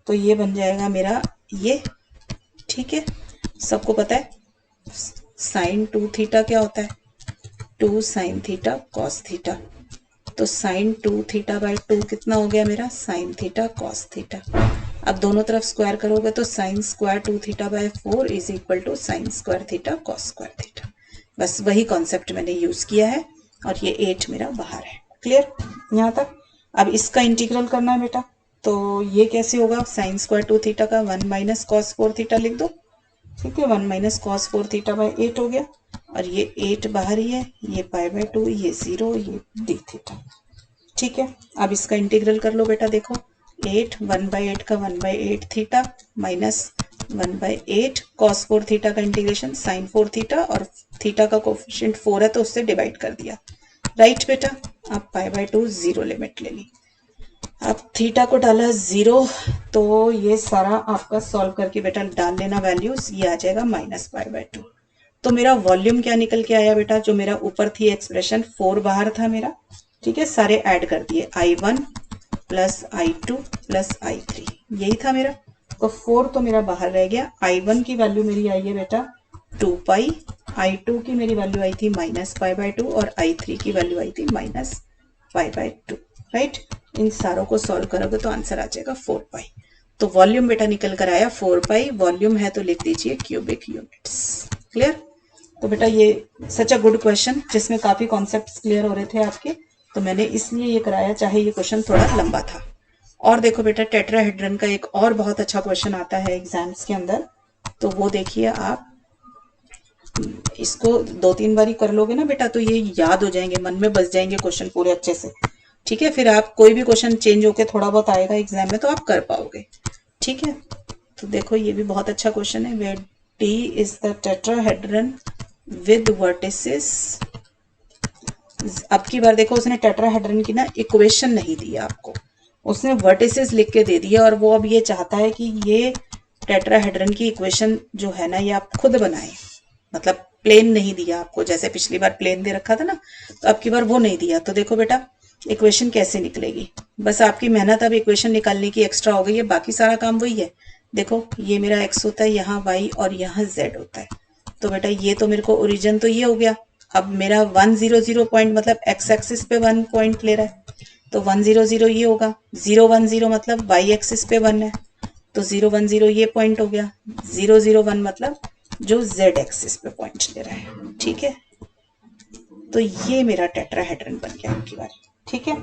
तो ये बन जाएगा मेरा ये। ठीक है, सबको पता है साइन 2 थीटा क्या होता है, 2 साइन थीटा कॉस थीटा, तो साइन 2 थीटा बाय 2 कितना हो गया मेरा, साइन थीटा कॉस थीटा। अब दोनों तरफ स्क्वायर करोगे तो sine square 2 theta by 4 is equal to sine square theta cos square theta. बस वही कॉन्सेप्ट मैंने यूज किया है, और ये 8 मेरा बाहर है। क्लियर यहाँ तक? अब इसका इंटीग्रल करना है बेटा, तो ये कैसे होगा, साइन स्क्वायर 2 थीटा का 1 माइनस कॉस 4 थीटा लिख दो। ठीक है, 1 माइनस कॉस 4 थीटा बाय 8 हो गया, और ये 8 बाहर ही है, ये π/2, ये 0, ये डी थीटा। ठीक है, अब इसका इंटीग्रल कर लो बेटा, देखो 8 1/8 का 1/8 थीटा माइनस 1/8 कॉस 4 थीटा का इंटीग्रेशन साइन 4 थीटा, और थीटा का कोफिशिएंट 4 है तो उससे डिवाइड कर दिया। राइट बेटा, अब π/2 0 लिमिट ले ली। अब थीटा को डाला 0, तो ये सारा आपका सॉल्व करके बेटा डाल लेना वैल्यूज, ये आ जाएगा -π/2। तो मेरा वॉल्यूम क्या निकल के आया बेटा, जो मेरा ऊपर थी एक्सप्रेशन 4 बाहर था मेरा, ठीक है, सारे ऐड कर दिए, I1 plus I2 plus I3, यही था मेरा। तो 4 तो मेरा बाहर रह गया। I1 की वैल्यू मेरी आई है बेटा 2π, I2 की मेरी वैल्यू आई थी -π/2 और I3 की वैल्यू आई थी -π/2, राइट। इन सारों को सॉल्व करोगे तो आंसर आ जाएगा 4π। तो वॉल्यूम बेटा निकल कर आया 4π, वॉल्यूम है तो लिख दीजिए क्यूबिक यूनिट्स। क्लियर। तो बेटा ये सच अ गुड क्वेश्चन जिसमें काफी कॉन्सेप्ट्स क्लियर हो रहे थे आपके, तो मैंने इसलिए ये कराया, चाहे ये क्वेश्चन थोड़ा लंबा था। और देखो बेटा टेट्राहेड्रन का एक और बहुत अच्छा क्वेश्चन आता है एग्जाम्स के अंदर, तो वो देखिए आप, इसको 2-3 बारी कर लोगे ना बेटा तो ये याद हो जाएंगे, मन में बस जाएंगे क्वेश्चन पूरे अच्छे से, ठीक है। फिर आप कोई भी क्वेश्चन चेंज होके थोड़ा बहुत आएगा एग्जाम में तो आप कर पाओगे, ठीक है। तो देखो ये भी बहुत अच्छा क्वेश्चन है, where d is the tetrahedron with vertices. अब की बार देखो उसने टेट्राहेड्रन की ना इक्वेशन नहीं दी आपको, उसने वर्टिसेस लिख के दे दिया, और वो अब ये चाहता है कि ये टेट्राहेड्रन की इक्वेशन जो है ना ये आप खुद बनाएं। मतलब प्लेन नहीं दिया आपको, जैसे पिछली बार प्लेन दे रखा था ना, तो अब की बार वो नहीं दिया। तो देखो बेटा इक्वेशन कैसे निकलेगी, बस आपकी मेहनत अब इक्वेशन निकालने की एक्स्ट्रा हो गई है, बाकी सारा काम वही है। देखो ये मेरा x होता है, यहाँ y और यहाँ z होता है। तो बेटा ये तो मेरे को ओरिजिन तो ये हो गया। अब मेरा 1 0 0 पॉइंट मतलब x एक्सिस पे 1 पॉइंट ले रहा है, तो 1 0 0 ये होगा। 0 1 0 मतलब y एक्सिस पे 1 है, तो 0 1 0 ये पॉइंट हो गया। 0 0 1 मतलब जो z एक्सिस पे पॉइंट ले रहा है, ठीक है। तो ये मेरा टेट्राहेड्रन बन गया आपकी बार, ठीक है।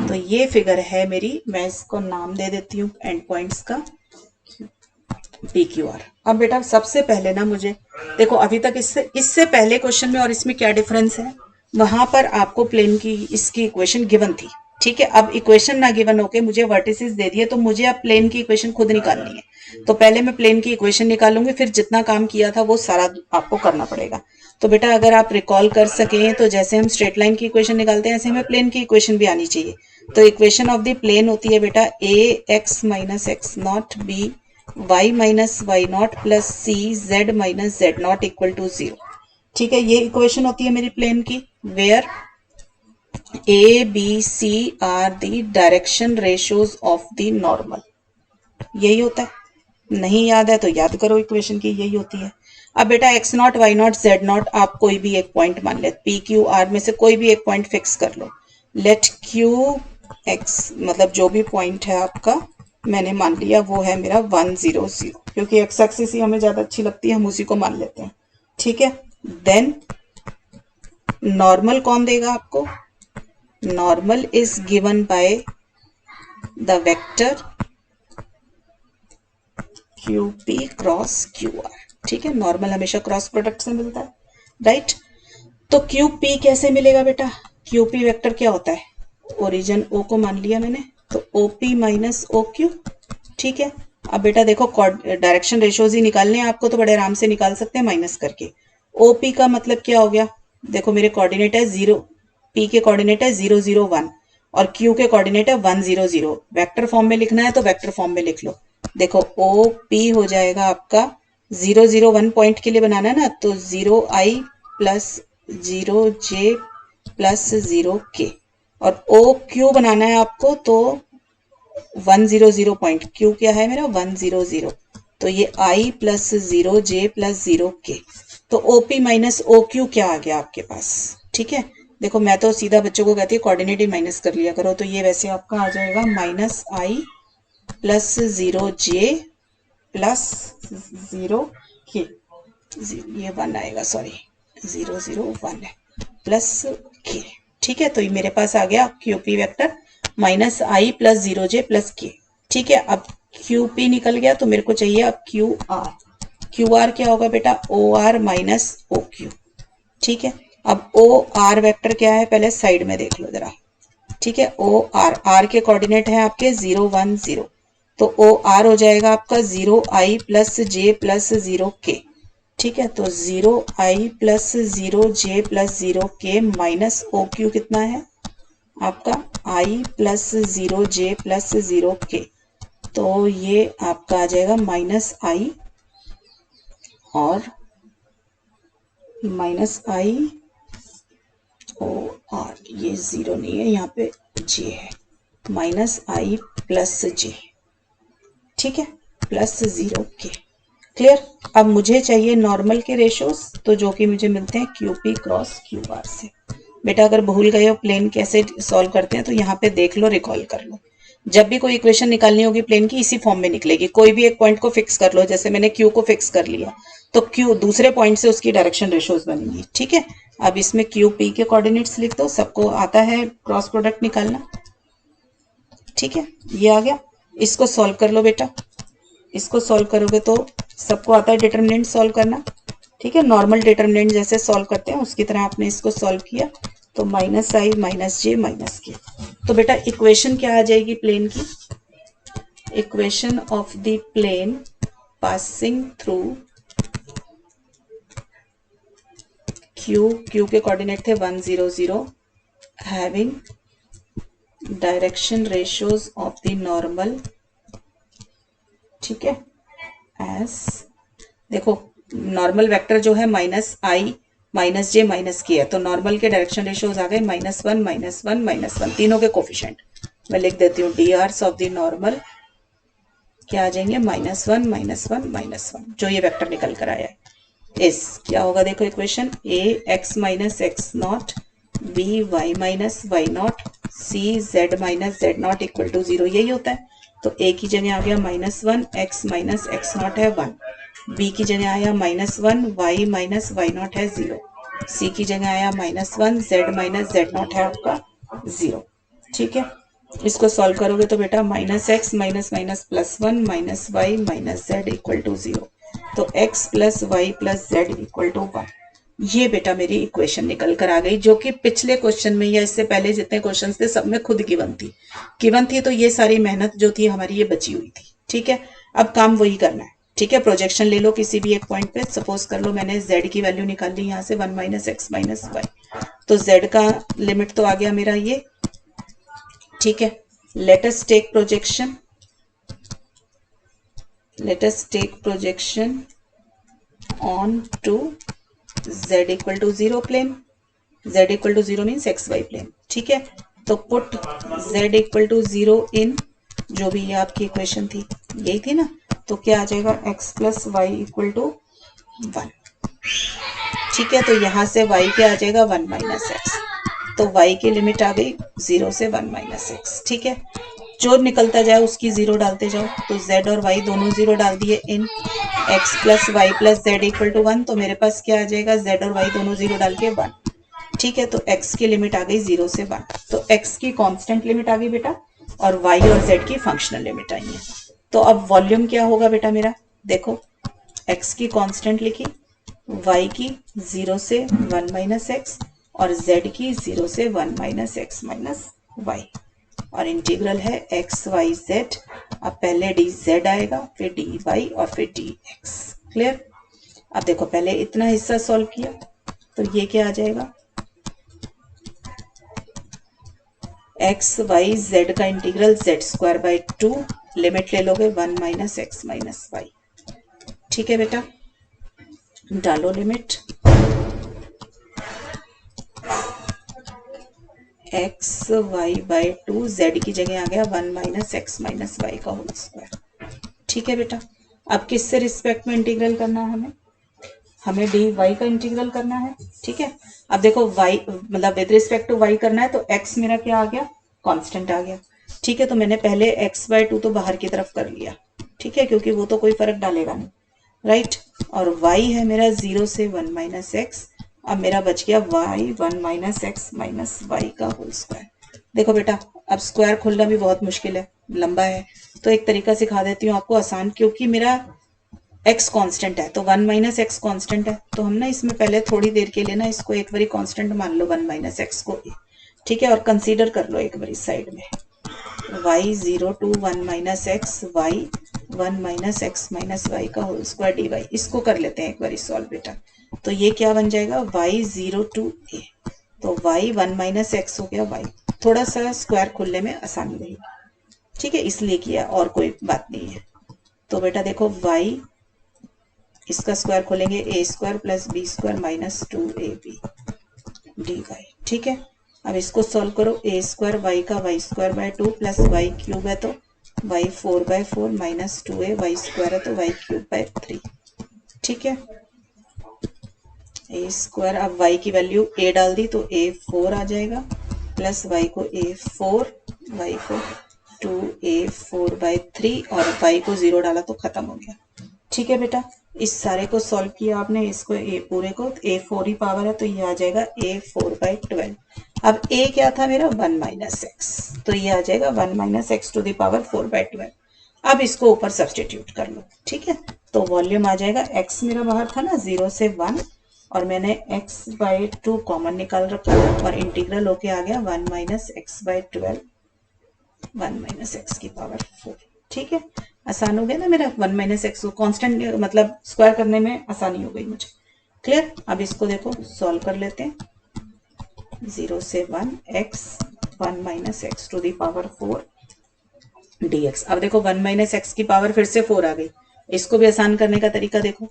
तो ये फिगर है मेरी, मैं इसको नाम दे देती हूँ एंड पॉइंट्स का PQR। अब बेटा सबसे पहले ना मुझे देखो, अभी तक इससे पहले क्वेश्चन में और इसमें क्या डिफरेंस है, वहां पर आपको प्लेन की इसकी इक्वेशन गिवन थी, ठीक है। अब इक्वेशन ना गिवन होके मुझे वर्टिसेस दे दिए, तो मुझे अब प्लेन की इक्वेशन खुद निकालनी है। तो पहले मैं प्लेन की इक्वेशन निकालूंगी, फिर जितना काम किया था वो सारा आपको करना पड़ेगा। तो बेटा अगर आप रिकॉल कर सकें तो जैसे हम स्ट्रेट लाइन की इक्वेशन निकालते हैं, ऐसे हमें प्लेन की इक्वेशन भी आनी चाहिए। तो इक्वेशन ऑफ द प्लेन होती है बेटा ax minus x naught b y minus y naught plus c z minus z naught equal to 0, ठीक है। ये इक्वेशन होती है मेरी प्लेन की, where a b c are the direction ratios of the normal, यही होता है। नहीं याद है तो याद करो इक्वेशन की, यही होती है। अब बेटा x not y not z not आप कोई भी एक पॉइंट मान ले, p q r में से कोई भी एक पॉइंट फिक्स कर लो। लेट q x मतलब जो भी पॉइंट है आपका, मैंने मान लिया वो है मेरा 1 0 0, क्योंकि x एक्सिस ही हमें ज्यादा अच्छी लगती है, हम उसी को मान लेते हैं, ठीक है। देन नॉर्मल कौन देगा आपको, normal is given by the vector QP cross QR, ठीक है। नॉर्मल हमेशा क्रॉस प्रोडक्ट से मिलता है, राइट। तो QP कैसे मिलेगा बेटा, QP वेक्टर क्या होता है, ओरिजिन O को मान लिया मैंने, तो OP माइनस OQ, ठीक है। अब बेटा देखो डायरेक्शन रेशियोज ही निकालने हैं आपको, तो बड़े आराम से निकाल सकते हैं माइनस करके। OP का मतलब क्या हो गया, देखो मेरे कोऑर्डिनेट है 0, P के कोऑर्डिनेट है 0 0 1 और Q के कोऑर्डिनेट है 1 0 0। वेक्टर फॉर्म में लिखना है तो वेक्टर फॉर्म में लिख लो। देखो OP हो जाएगा आपका 0 0 1 पॉइंट के लिए बनाना है ना, तो 0i plus 0j plus 0k, और OQ बनाना है आपको तो 1 0 0 पॉइंट, Q क्या है मेरा 1 0 0, तो ये i plus 0j plus 0k, तो OP माइनस OQ क्या आ गया आपके पास, ठीक है। देखो मैं तो सीधा बच्चों को कहती है कोऑर्डिनेट ही माइनस कर लिया करो, तो ये वैसे आपका आ जाएगा minus i plus 0j plus 0k, ये 1 आएगा, सॉरी 0 0 1 है, प्लस k, ठीक है। तो ये मेरे पास आ गया QP vector minus i plus 0j plus k, ठीक है। अब QP निकल गया तो मेरे को चाहिए अब QR। QR क्या होगा बेटा, OR माइनस OQ, ठीक है। अब OR वेक्टर क्या है पहले साइड में देख लो जरा, ठीक है। OR, R के कोऑर्डिनेट है आपके 0 1 0, तो OR हो जाएगा आपका 0i plus j plus 0k, ठीक है। तो 0i plus 0j plus 0k minus OQ कितना है आपका i plus 0j plus 0k, तो ये आपका आ जाएगा -i और -i और ये 0 नहीं है, यहाँ पे j है, -i प्लस j, ठीक है, प्लस 0k। क्लियर। अब मुझे चाहिए नॉर्मल के रेशोज, तो जो कि मुझे मिलते हैं QP क्रॉस QR से। बेटा अगर भूल गए हो प्लेन कैसे सॉल्व करते हैं तो यहाँ पे देख लो, रिकॉल कर लो। जब भी कोई इक्वेशन निकालनी होगी प्लेन की, इसी फॉर्म में निकलेगी। कोई भी एक पॉइंट को फिक्स कर लो, जैसे मैंने Q को फिक्स कर लिया तो Q दूसरे पॉइंट से उसकी डायरेक्शन रेशोज बनेंगी, ठीक है। अब इसमें QP के कोऑर्डिनेट्स लिख दो, सबको आता है क्रॉस प्रोडक्ट निकालना, ठीक है। ये आ गया, इसको सॉल्व कर लो बेटा। इसको सॉल्व करोगे तो सबको आता है डिटरमिनेंट सॉल्व करना, ठीक है। नॉर्मल डिटरमिनेंट जैसे सॉल्व करते हैं उसकी तरह आपने इसको सॉल्व किया, तो -i -j -k। तो बेटा इक्वेशन क्या आ जाएगी प्लेन की? Equation of the plane passing through Q के कोऑर्डिनेट थे 1 0 0, having direction ratios of the normal, ठीक है, एस, देखो नॉर्मल वेक्टर जो है -i -j -k है, तो नॉर्मल के डायरेक्शन रेशियोज आ गए -1 -1 -1, तीनों के कोफिशिएंट मैं लिख देती हूँ। drs ऑफ द नॉर्मल क्या आ जाएंगे? -1 -1 -1, जो ये वेक्टर निकल कर आया है। इस क्या होगा देखो equation, a x minus x naught, b y minus y naught, c z minus z naught equal to 0, यही होता है। तो a की जगह आ गया -1, x माइनस एक्स नॉट है 1, b की जगह आया -1, y माइनस वाई नॉट है 0, c की जगह आया -1, z माइनस जेड नॉट है आपका 0, ठीक है। इसको सॉल्व करोगे तो बेटा -x minus minus +1 -y minus z equal to 0, तो x plus y plus z equal to 1। ये बेटा मेरी इक्वेशन निकल कर आ गई, जो कि पिछले क्वेश्चन में या इससे पहले जितने क्वेश्चन थे सब में खुद गिवन थी। तो ये सारी मेहनत जो थी हमारी ये बची हुई थी, ठीक है। अब काम वही करना है, ठीक है। प्रोजेक्शन ले लो किसी भी एक पॉइंट पे, सपोज कर लो मैंने z की वैल्यू निकाल ली यहाँ से 1 माइनस एक्स माइनस वाई, तो z का लिमिट तो आ गया मेरा ये, ठीक है। Let us take projection, let us take projection on to z equal to 0 plane, z equal to 0 means xy plane, ठीक है। तो put z equal to 0 in, जो भी ये आपकी इक्वेशन थी यही थी ना, तो क्या आ जाएगा x plus y equal to 1, ठीक है। तो यहाँ से y क्या आ जाएगा 1 माइनस एक्स, तो y की लिमिट आ गई 0 से 1 माइनस एक्स, ठीक है। जो निकलता जाए उसकी 0 डालते जाओ, तो z और y दोनों 0 डाल दिए in x plus y plus z equal to 1, तो मेरे पास क्या आ जाएगा z और y दोनों 0 डाल के 1, ठीक है। तो x की लिमिट आ गई 0 से 1, तो x की कांस्टेंट लिमिट आ गई बेटा, और y और z की फंक्शनल लिमिट आई है। तो अब वॉल्यूम क्या होगा बेटा मेरा, देखो x की कांस्टेंट लिखी, y की 0 से 1 माइनस एक्स और z की 0 से 1 माइनस एक्स माइनस वाई, और इंटीग्रल है एक्स वाई जेड। अब पहले डी जेड आएगा, फिर डी वाई और फिर डी एक्स। क्लियर। अब देखो पहले इतना हिस्सा सॉल्व किया, तो ये क्या आ जाएगा, एक्स वाई जेड का integral Z square by 2, limit ले लोगे 1 माइनस एक्स माइनस वाई, ठीक है बेटा। डालो limit, x y by 2, z की जगह आ गया 1 माइनस एक्स माइनस वाई का होल स्क्वायर, ठीक है बेटा। अब किससे रिस्पेक्ट में इंटीग्रल करना है हमें डी वाई का इंटीग्रल करना है, ठीक है। अब देखो वाई मतलब विद रिस्पेक्ट टू वाई करना है, तो एक्स मेरा क्या आ गया, कांस्टेंट आ गया, ठीक है। तो मैंने पहले एक्स बाई 2 तो बाहर की तरफ कर लिया, ठीक है, क्योंकि वो तो कोई फर्क डालेगा नहीं, राइट। और वाई है मेरा 0 से 1 माइनस एक्स, अब मेरा बच गया y 1 minus x minus y का होल स्क्वायर। देखो बेटा अब स्क्वायर खोलना भी बहुत मुश्किल है, लंबा है, तो एक तरीका सिखा देती हूँ आपको आसान, क्योंकि मेरा x कांस्टेंट है, तो 1 माइनस एक्स कांस्टेंट है, तो हम ना इसमें पहले थोड़ी देर के लिए ना इसको एक बारी कांस्टेंट मान लो 1 माइनस एक्स को, ठीक है। और कंसीडर कर लो एक बारी साइड में, y 0 to 1 minus x, y 1 minus x minus y का होल स्क्वायर डी वाई, इसको कर लेते हैं एक बार सॉल्व बेटा। तो ये क्या बन जाएगा y 0 टू a, तो y 1 माइनस एक्स हो गया y, थोड़ा सा स्क्वायर खोलने में आसानी रही, ठीक है, इसलिए किया, और कोई बात नहीं है। तो बेटा देखो y, इसका स्क्वायर खोलेंगे A square plus B square minus 2ab dy, ठीक है। अब इसको सॉल्व करो, ए स्क्वायर वाई का Y square by 2 plus Y cube है तो Y 4/4 minus 2a, Y square है तो वाई क्यूब बाय 3, ठीक है। ए स्क्वायर, अब y की वैल्यू a डाल दी तो a 4 आ जाएगा, प्लस y को a 4, y को 2a4/3 और y को 0 डाला तो खत्म हो गया, ठीक है बेटा। इस सारे को सॉल्व किया आपने, इसको a पूरे को, a 4 ही पावर है तो ये आ जाएगा a 4/12। अब a क्या था मेरा 1 माइनस एक्स, तो ये आ जाएगा 1 minus x to the power 4/12। अब इसको ऊपर सब्सटीट्यूट कर लो, ठीक है। तो वॉल्यूम आ जाएगा, x मेरा बाहर था ना 0 से 1, और मैंने x/2 कॉमन निकाल रखा है और इंटीग्रल होके आ गया 1 माइनस x/12, 1 माइनस एक्स की पावर 4, ठीक है। आसान हो गया ना मेरा, 1 माइनस एक्स को कॉन्स्टेंट मतलब स्क्वायर करने में आसानी हो गई मुझे, क्लियर। अब इसको देखो सॉल्व कर लेते हैं, 0 से 1 x 1 minus x to the power 4 dx। अब देखो 1 माइनस एक्स की पावर फिर से 4 आ गई, इसको भी आसान करने का तरीका देखो,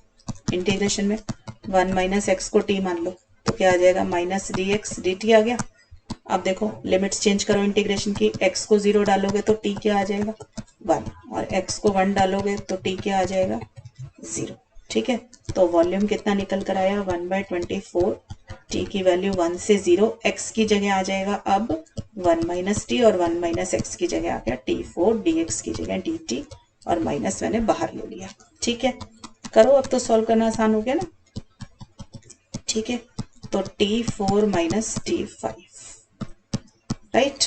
इंटीग्रेशन में 1 माइनस एक्स को t मान लो तो क्या आ जाएगा माइनस dx dt आ गया। अब देखो लिमिट्स चेंज करो इंटीग्रेशन की, x को 0 डालोगे तो t क्या आ जाएगा 1, और x को 1 डालोगे तो t क्या आ जाएगा 0, ठीक है। तो वॉल्यूम कितना निकल कर आया 1/24, t की वैल्यू 1 से 0, x की जगह आ जाएगा अब 1 माइनस टी, और 1 माइनस एक्स की जगह आ गया t4, dx की जगह dt, और माइनस मैंने बाहर ले लिया, ठीक है। करो अब तो सॉल्व करना आसान हो गया ना, ठीक है। तो t4 minus t5, right,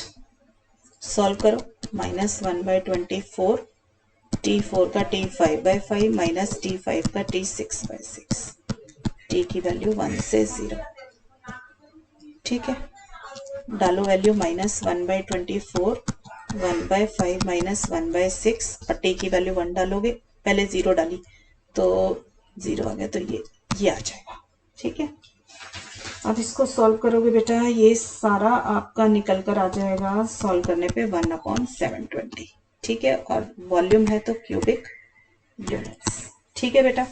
solve करो, माइनस 1/24, t4 का t5/5 माइनस t5 का t6/6, t की वैल्यू 1 से 0, ठीक है। डालो वैल्यू माइनस 1/24, 1/5 माइनस 1/6, और t की वैल्यू 1 डालोगे, पहले 0 डाली तो 0 आ गया, तो ये आ जाएगा, ठीक है। अब इसको सॉल्व करोगे बेटा, ये सारा आपका निकल कर आ जाएगा सॉल्व करने पे 1/720, ठीक है, और वॉल्यूम है तो क्यूबिक यूनिट्स, ठीक है बेटा।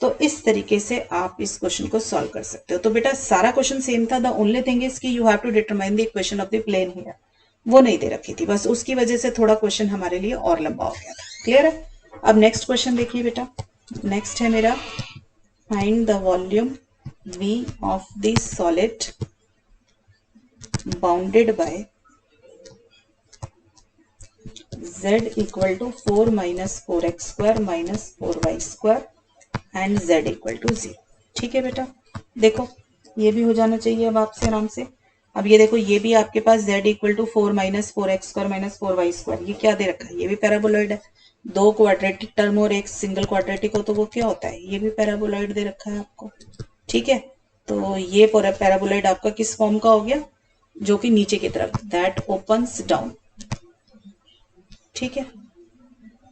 तो इस तरीके से आप इस क्वेश्चन को सॉल्व कर सकते हो। तो बेटा सारा क्वेश्चन सेम था, द ओनली थिंग इज कि you have to determine the equation of the plane here, वो नहीं दे रखी थी, बस उसकी वजह से थोड़ा क्वेश्चन हमारे लिए और लंबा हो गया था, क्लियर है। अब नेक्स्ट क्वेश्चन देखिए बेटा, नेक्स्ट है मेरा find the volume V of the solid bounded by z equal to 4 minus 4x square minus 4y square and z equal to 0, ठीक है बेटा। देखो ये भी हो जाना चाहिए अब आपसे आराम से। अब ये देखो, ये भी आपके पास z equal to 4 minus 4x square minus 4y square, ये क्या दे रखा है, ये भी पैराबोलॉइड है। दो क्वाड्रेटिक टर्म और एक सिंगल क्वाड्रेटिक हो तो वो क्या होता है, ये भी पैराबोलॉइड दे रखा है आपको, ठीक है। तो ये पूरा पैराबोलॉइड आपका किस फॉर्म का हो गया, जो कि नीचे की तरफ, दैट ओपन्स डाउन, ठीक है।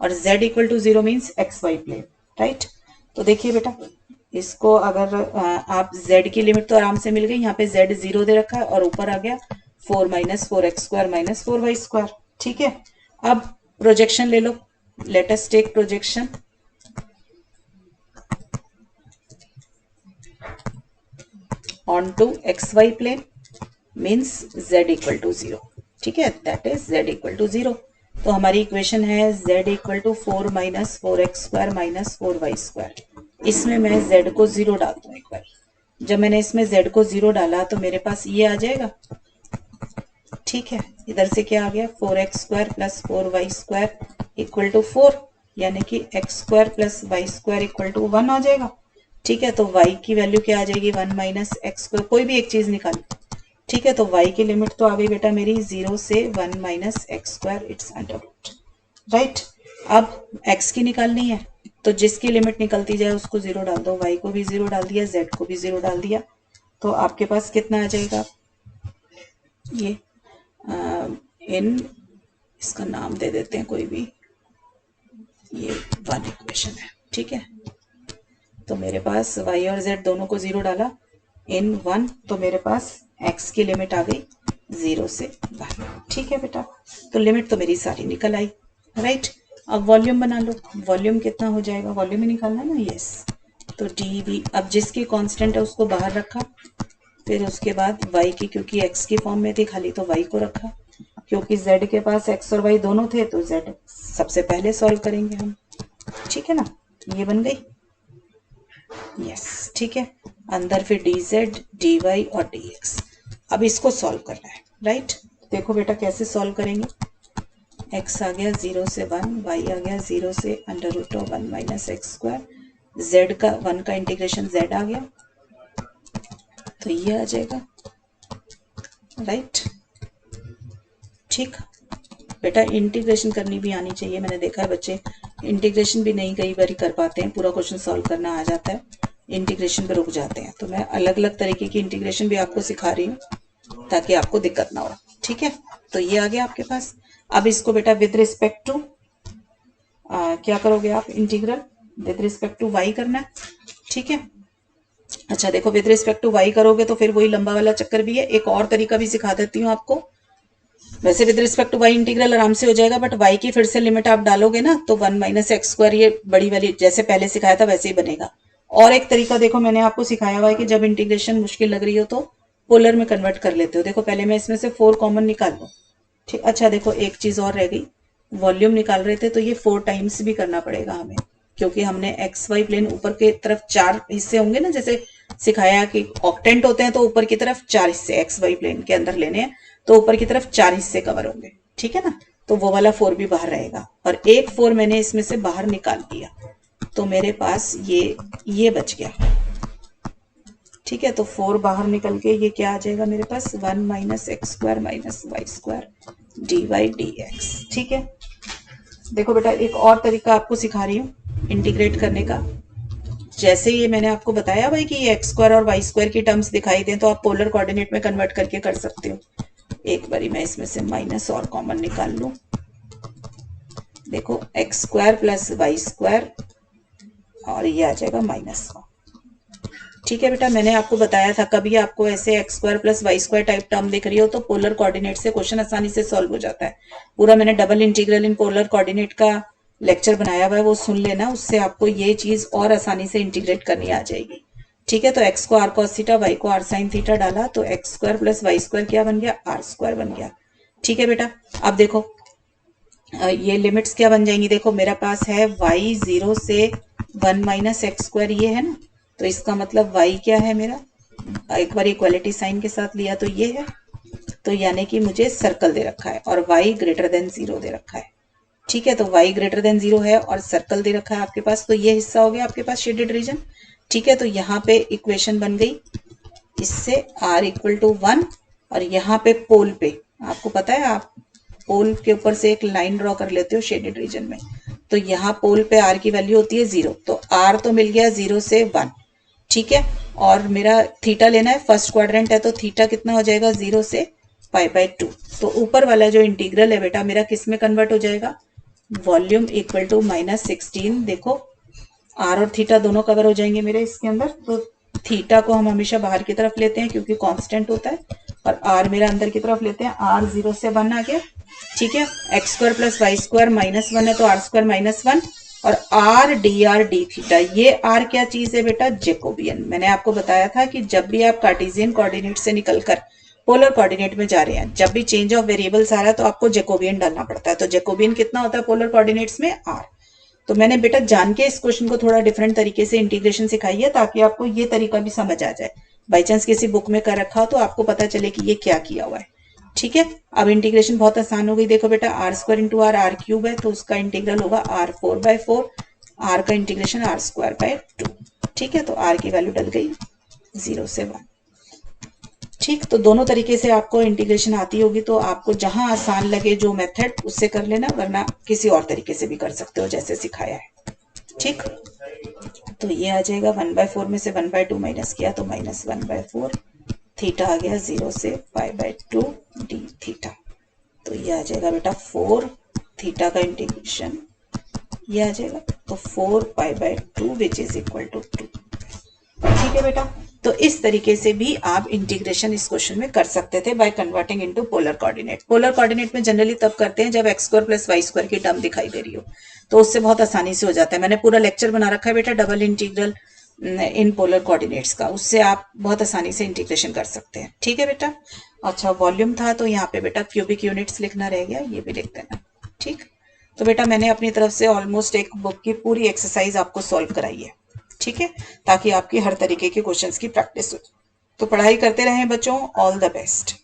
और z equal to 0 means x Y plane, right. तो देखिए बेटा, इसको अगर आप z की लिमिट तो आराम से मिल गई, यहाँ पे z 0 दे रखा है और ऊपर आ गया 4 minus 4x square minus 4y square, ठीक है। अब प्रोजेक्शन ले लो, let us take projection, on to X Y plane means z equal to 0, ठीक है, that is z equal to 0। तो हमारी इक्वेशन है z equal to 4 minus 4x square minus 4y square. इसमें मैं z को 0 डालता हूँ एक बार, जब मैंने इसमें z को 0 डाला तो मेरे पास ये आ जाएगा, ठीक है। इधर से क्या आ गया 4x square plus 4y square equal to 4, यानी कि x square plus y square equal to 1 आ जाएगा, ठीक है। तो y की वैल्यू क्या आ जाएगी 1 माइनस एक्स स्क्वायर, कोई भी एक चीज निकाली, ठीक है। तो y की लिमिट तो आ गई बेटा मेरी 0 से 1 minus x square, it's under root, right. अब x की निकालनी है तो जिसकी लिमिट निकलती जाए उसको 0 डाल दो, y को भी 0 डाल दिया, z को भी 0 डाल दिया, तो आपके पास कितना आ जाएगा, ये इन, इसका नाम दे देते हैं कोई भी, ये 1 इक्वेशन है, ठीक है। तो मेरे पास y और z दोनों को 0 डाला, इन 1, तो मेरे पास x की लिमिट आ गई 0 से 1। ठीक है बेटा, तो लिमिट तो मेरी सारी निकल आई, राइट। अब वॉल्यूम बना लो, वॉल्यूम कितना हो जाएगा, वॉल्यूम ही निकालना है ना, यस। तो डी वी, अब जिसकी कांस्टेंट है उसको बाहर रखा, फिर उसके बाद y की, क्योंकि x की फॉर्म में थी खाली तो y को रखा, क्योंकि z के पास x और y दोनों थे तो z सबसे पहले सॉल्व करेंगे हम। ठीक है ना, ये बन गई, यस। ठीक है, अंदर फिर dz dy और dx। अब इसको सॉल्व करना है, राइट। देखो बेटा कैसे सॉल्व करेंगे, x आ गया 0 से 1, y आ गया 0 से √1 माइनस एक्स स्क्वायर, z का 1 का इंटीग्रेशन z आ गया, तो ये आ जाएगा, राइट। ठीक बेटा, इंटीग्रेशन करनी भी आनी चाहिए, मैंने देखा है बच्चे इंटीग्रेशन भी नहीं कई बार कर पाते हैं, पूरा क्वेश्चन सॉल्व करना आ जाता है, इंटीग्रेशन पे रुक जाते हैं। तो मैं अलग अलग तरीके की इंटीग्रेशन भी आपको सिखा रही हूँ ताकि आपको दिक्कत ना हो। ठीक है, तो ये आ गया आपके पास। अब इसको बेटा विद रिस्पेक्ट टू क्या करोगे आप, integral with respect to y करना है। ठीक है, अच्छा देखो विद रिस्पेक्ट टू y करोगे तो फिर वही लंबा वाला चक्कर भी है, एक और तरीका भी सिखा देती हूँ आपको। वैसे with respect to y integral आराम से हो जाएगा, बट y की फिर से लिमिट आप डालोगे ना तो 1 माइनस एक्स स्क्वायर, ये बड़ी वाली जैसे पहले सिखाया था वैसे ही बनेगा। और एक तरीका देखो मैंने आपको सिखाया हुआ है कि जब इंटीग्रेशन मुश्किल लग रही हो तो पोलर में कन्वर्ट कर लेते हो। देखो पहले मैं इसमें से 4 कॉमन निकाल लूँ, ठीक। अच्छा देखो एक चीज और रह गई, वॉल्यूम निकाल रहे थे तो ये 4 टाइम्स भी करना पड़ेगा हमें, क्योंकि हमने एक्स वाई प्लेन ऊपर के तरफ 4 हिस्से होंगे ना, जैसे सिखाया कि ऑक्टेंट होते हैं तो ऊपर की तरफ 4 हिस्से एक्स वाई प्लेन के अंदर लेने हैं, तो ऊपर की तरफ 4 हिस्से कवर होंगे। ठीक है ना, तो वो वाला 4 भी बाहर रहेगा, और एक 4 मैंने इसमें से बाहर निकाल दिया, तो मेरे पास ये बच गया। ठीक है, तो 4 बाहर निकल के ये क्या आ जाएगा मेरे पास, 1 minus x square minus y square d y d x. ठीक है, देखो बेटा एक और तरीका आपको सिखा रही हूँ इंटीग्रेट करने का। जैसे ये मैंने आपको बताया भाई कि ये एक्स स्क्वायर और वाई स्क्वायर की टर्म्स दिखाई दें तो आप पोलर कोऑर्डिनेट में कन्वर्ट करके कर सकते हो। एक बारी मैं इसमें से माइनस और कॉमन निकाल लूं, देखो x square plus y square, और ये आ जाएगा -1। ठीक है बेटा, मैंने आपको बताया था कभी आपको ऐसे x square plus y square type term दिख रही हो तो पोलर कोऑर्डिनेट से क्वेश्चन आसानी से सॉल्व हो जाता है। पूरा मैंने double integral in polar coordinate का लेक्चर बनाया हुआ है, वो सुन लेना, उससे आपको ये चीज और आसानी से इंटीग्रेट करनी आ जाएगी। ठीक है, तो x को r cos थीटा, y को r sin थीटा डाला तो x square plus y square क्या बन गया, r स्क्वायर बन गया। ठीक है बेटा, अब देखो ये लिमिट्स क्या बन जाएंगी, देखो मेरा पास है y 0 से 1 माइनस एक्स स्क्वायर, ये है ना, तो इसका मतलब y क्या है मेरा, एक बार इक्वालिटी साइन के साथ लिया तो ये है, तो यानी कि मुझे सर्कल दे रखा है और y ग्रेटर देन 0 दे रखा है। ठीक है, तो y ग्रेटर देन 0 है और सर्कल दे रखा है आपके पास, तो ये हिस्सा हो गया आपके पास शेडेड रीजन। ठीक है, तो यहाँ पे इक्वेशन बन गई, इससे r इक्वल टू 1, और यहाँ पे पोल पे आपको पता है आप पोल के ऊपर से एक लाइन ड्रॉ कर लेते हो शेडेड रीजन में, तो यहाँ पोल पे r की वैल्यू होती है 0, तो r तो मिल गया 0 से 1। ठीक है, और मेरा थीटा लेना है, फर्स्ट क्वाड्रेंट है तो थीटा कितना हो जाएगा 0 से π/2। तो ऊपर वाला जो इंटीग्रल है बेटा मेरा किस में कन्वर्ट हो जाएगा, वॉल्यूम इक्वल टू -16। देखो r और थीटा दोनों कवर हो जाएंगे मेरे इसके अंदर, तो थीटा को हम हमेशा बाहर की तरफ लेते हैं क्योंकि कांस्टेंट होता है, और r मेरा अंदर की तरफ लेते हैं, r 0 से 1 आ गया। ठीक है, x square plus y square -1 है तो r स्क्वायर -1, और r dr d थीटा, ये r क्या चीज है बेटा, जेकोबियन। मैंने आपको बताया था कि जब भी आप कार्टेशियन कोऑर्डिनेट से निकलकर पोलर कोऑर्डिनेट में जा रहे हैं, जब भी चेंज ऑफ वेरिएबल्स आ रहा है तो आपको जेकोबियन डालना पड़ता है, तो जेकोबियन कितना होता है पोलर कोऑर्डिनेट्स में, r। तो मैंने बेटा जान के इस क्वेश्चन को थोड़ा डिफरेंट तरीके से इंटीग्रेशन सिखाई है ताकि आपको ये तरीका भी समझ आ जाए, बाई चांस किसी बुक में कर रखा हो तो आपको पता चले कि ये क्या किया हुआ है। ठीक है, अब इंटीग्रेशन बहुत आसान हो गई, देखो बेटा r square into r r cube है तो उसका इंटीग्रल होगा r4/4, r का इंटीग्रेशन r²/2। ठीक है, तो r की वैल्यू डल गई 0 से 1। ठीक, तो दोनों तरीके से आपको इंटीग्रेशन आती होगी, तो आपको जहां आसान लगे जो मेथड उससे कर लेना, वरना किसी और तरीके से भी कर सकते हो जैसे सिखाया है। ठीक, तो ये आ जाएगा 1/4 में से 1/2 माइनस किया तो -1/4, थीटा आ गया 0 से π/2 d थीटा, तो ये आ जाएगा बेटा 4 थीटा का इंटीग्रेशन, ये आ जाएगा तो 4 π/2 विच इज इक्वल टू 2। ठीक है बेटा, तो इस तरीके से भी आप इंटीग्रेशन इस क्वेश्चन में कर सकते थे by converting into polar coordinate. Polar coordinate में जनरली तब करते हैं जब x square plus y square की टर्म दिखाई दे रही हो, तो उससे बहुत आसानी से हो जाता है। मैंने पूरा लेक्चर बना रखा है बेटा double integral in polar coordinates का, उससे आप बहुत आसानी से इंटीग्रेशन कर सकते हैं। ठीक है बेटा। अच्छा वॉल्यूम था तो यहाँ पे बेटा क्यूबिक यूनिट्स लिखना रह गया, ये भी लिख देना। ठीक, तो बेटा मैंने अपनी तरफ से ऑलमोस्ट एक बुक की पूरी एक्सरसाइज आपको सॉल्व कराई है। ठीक है, ताकि आपकी हर तरीके के क्वेश्चंस की प्रैक्टिस हो। तो पढ़ाई करते रहें बच्चों, ऑल द बेस्ट।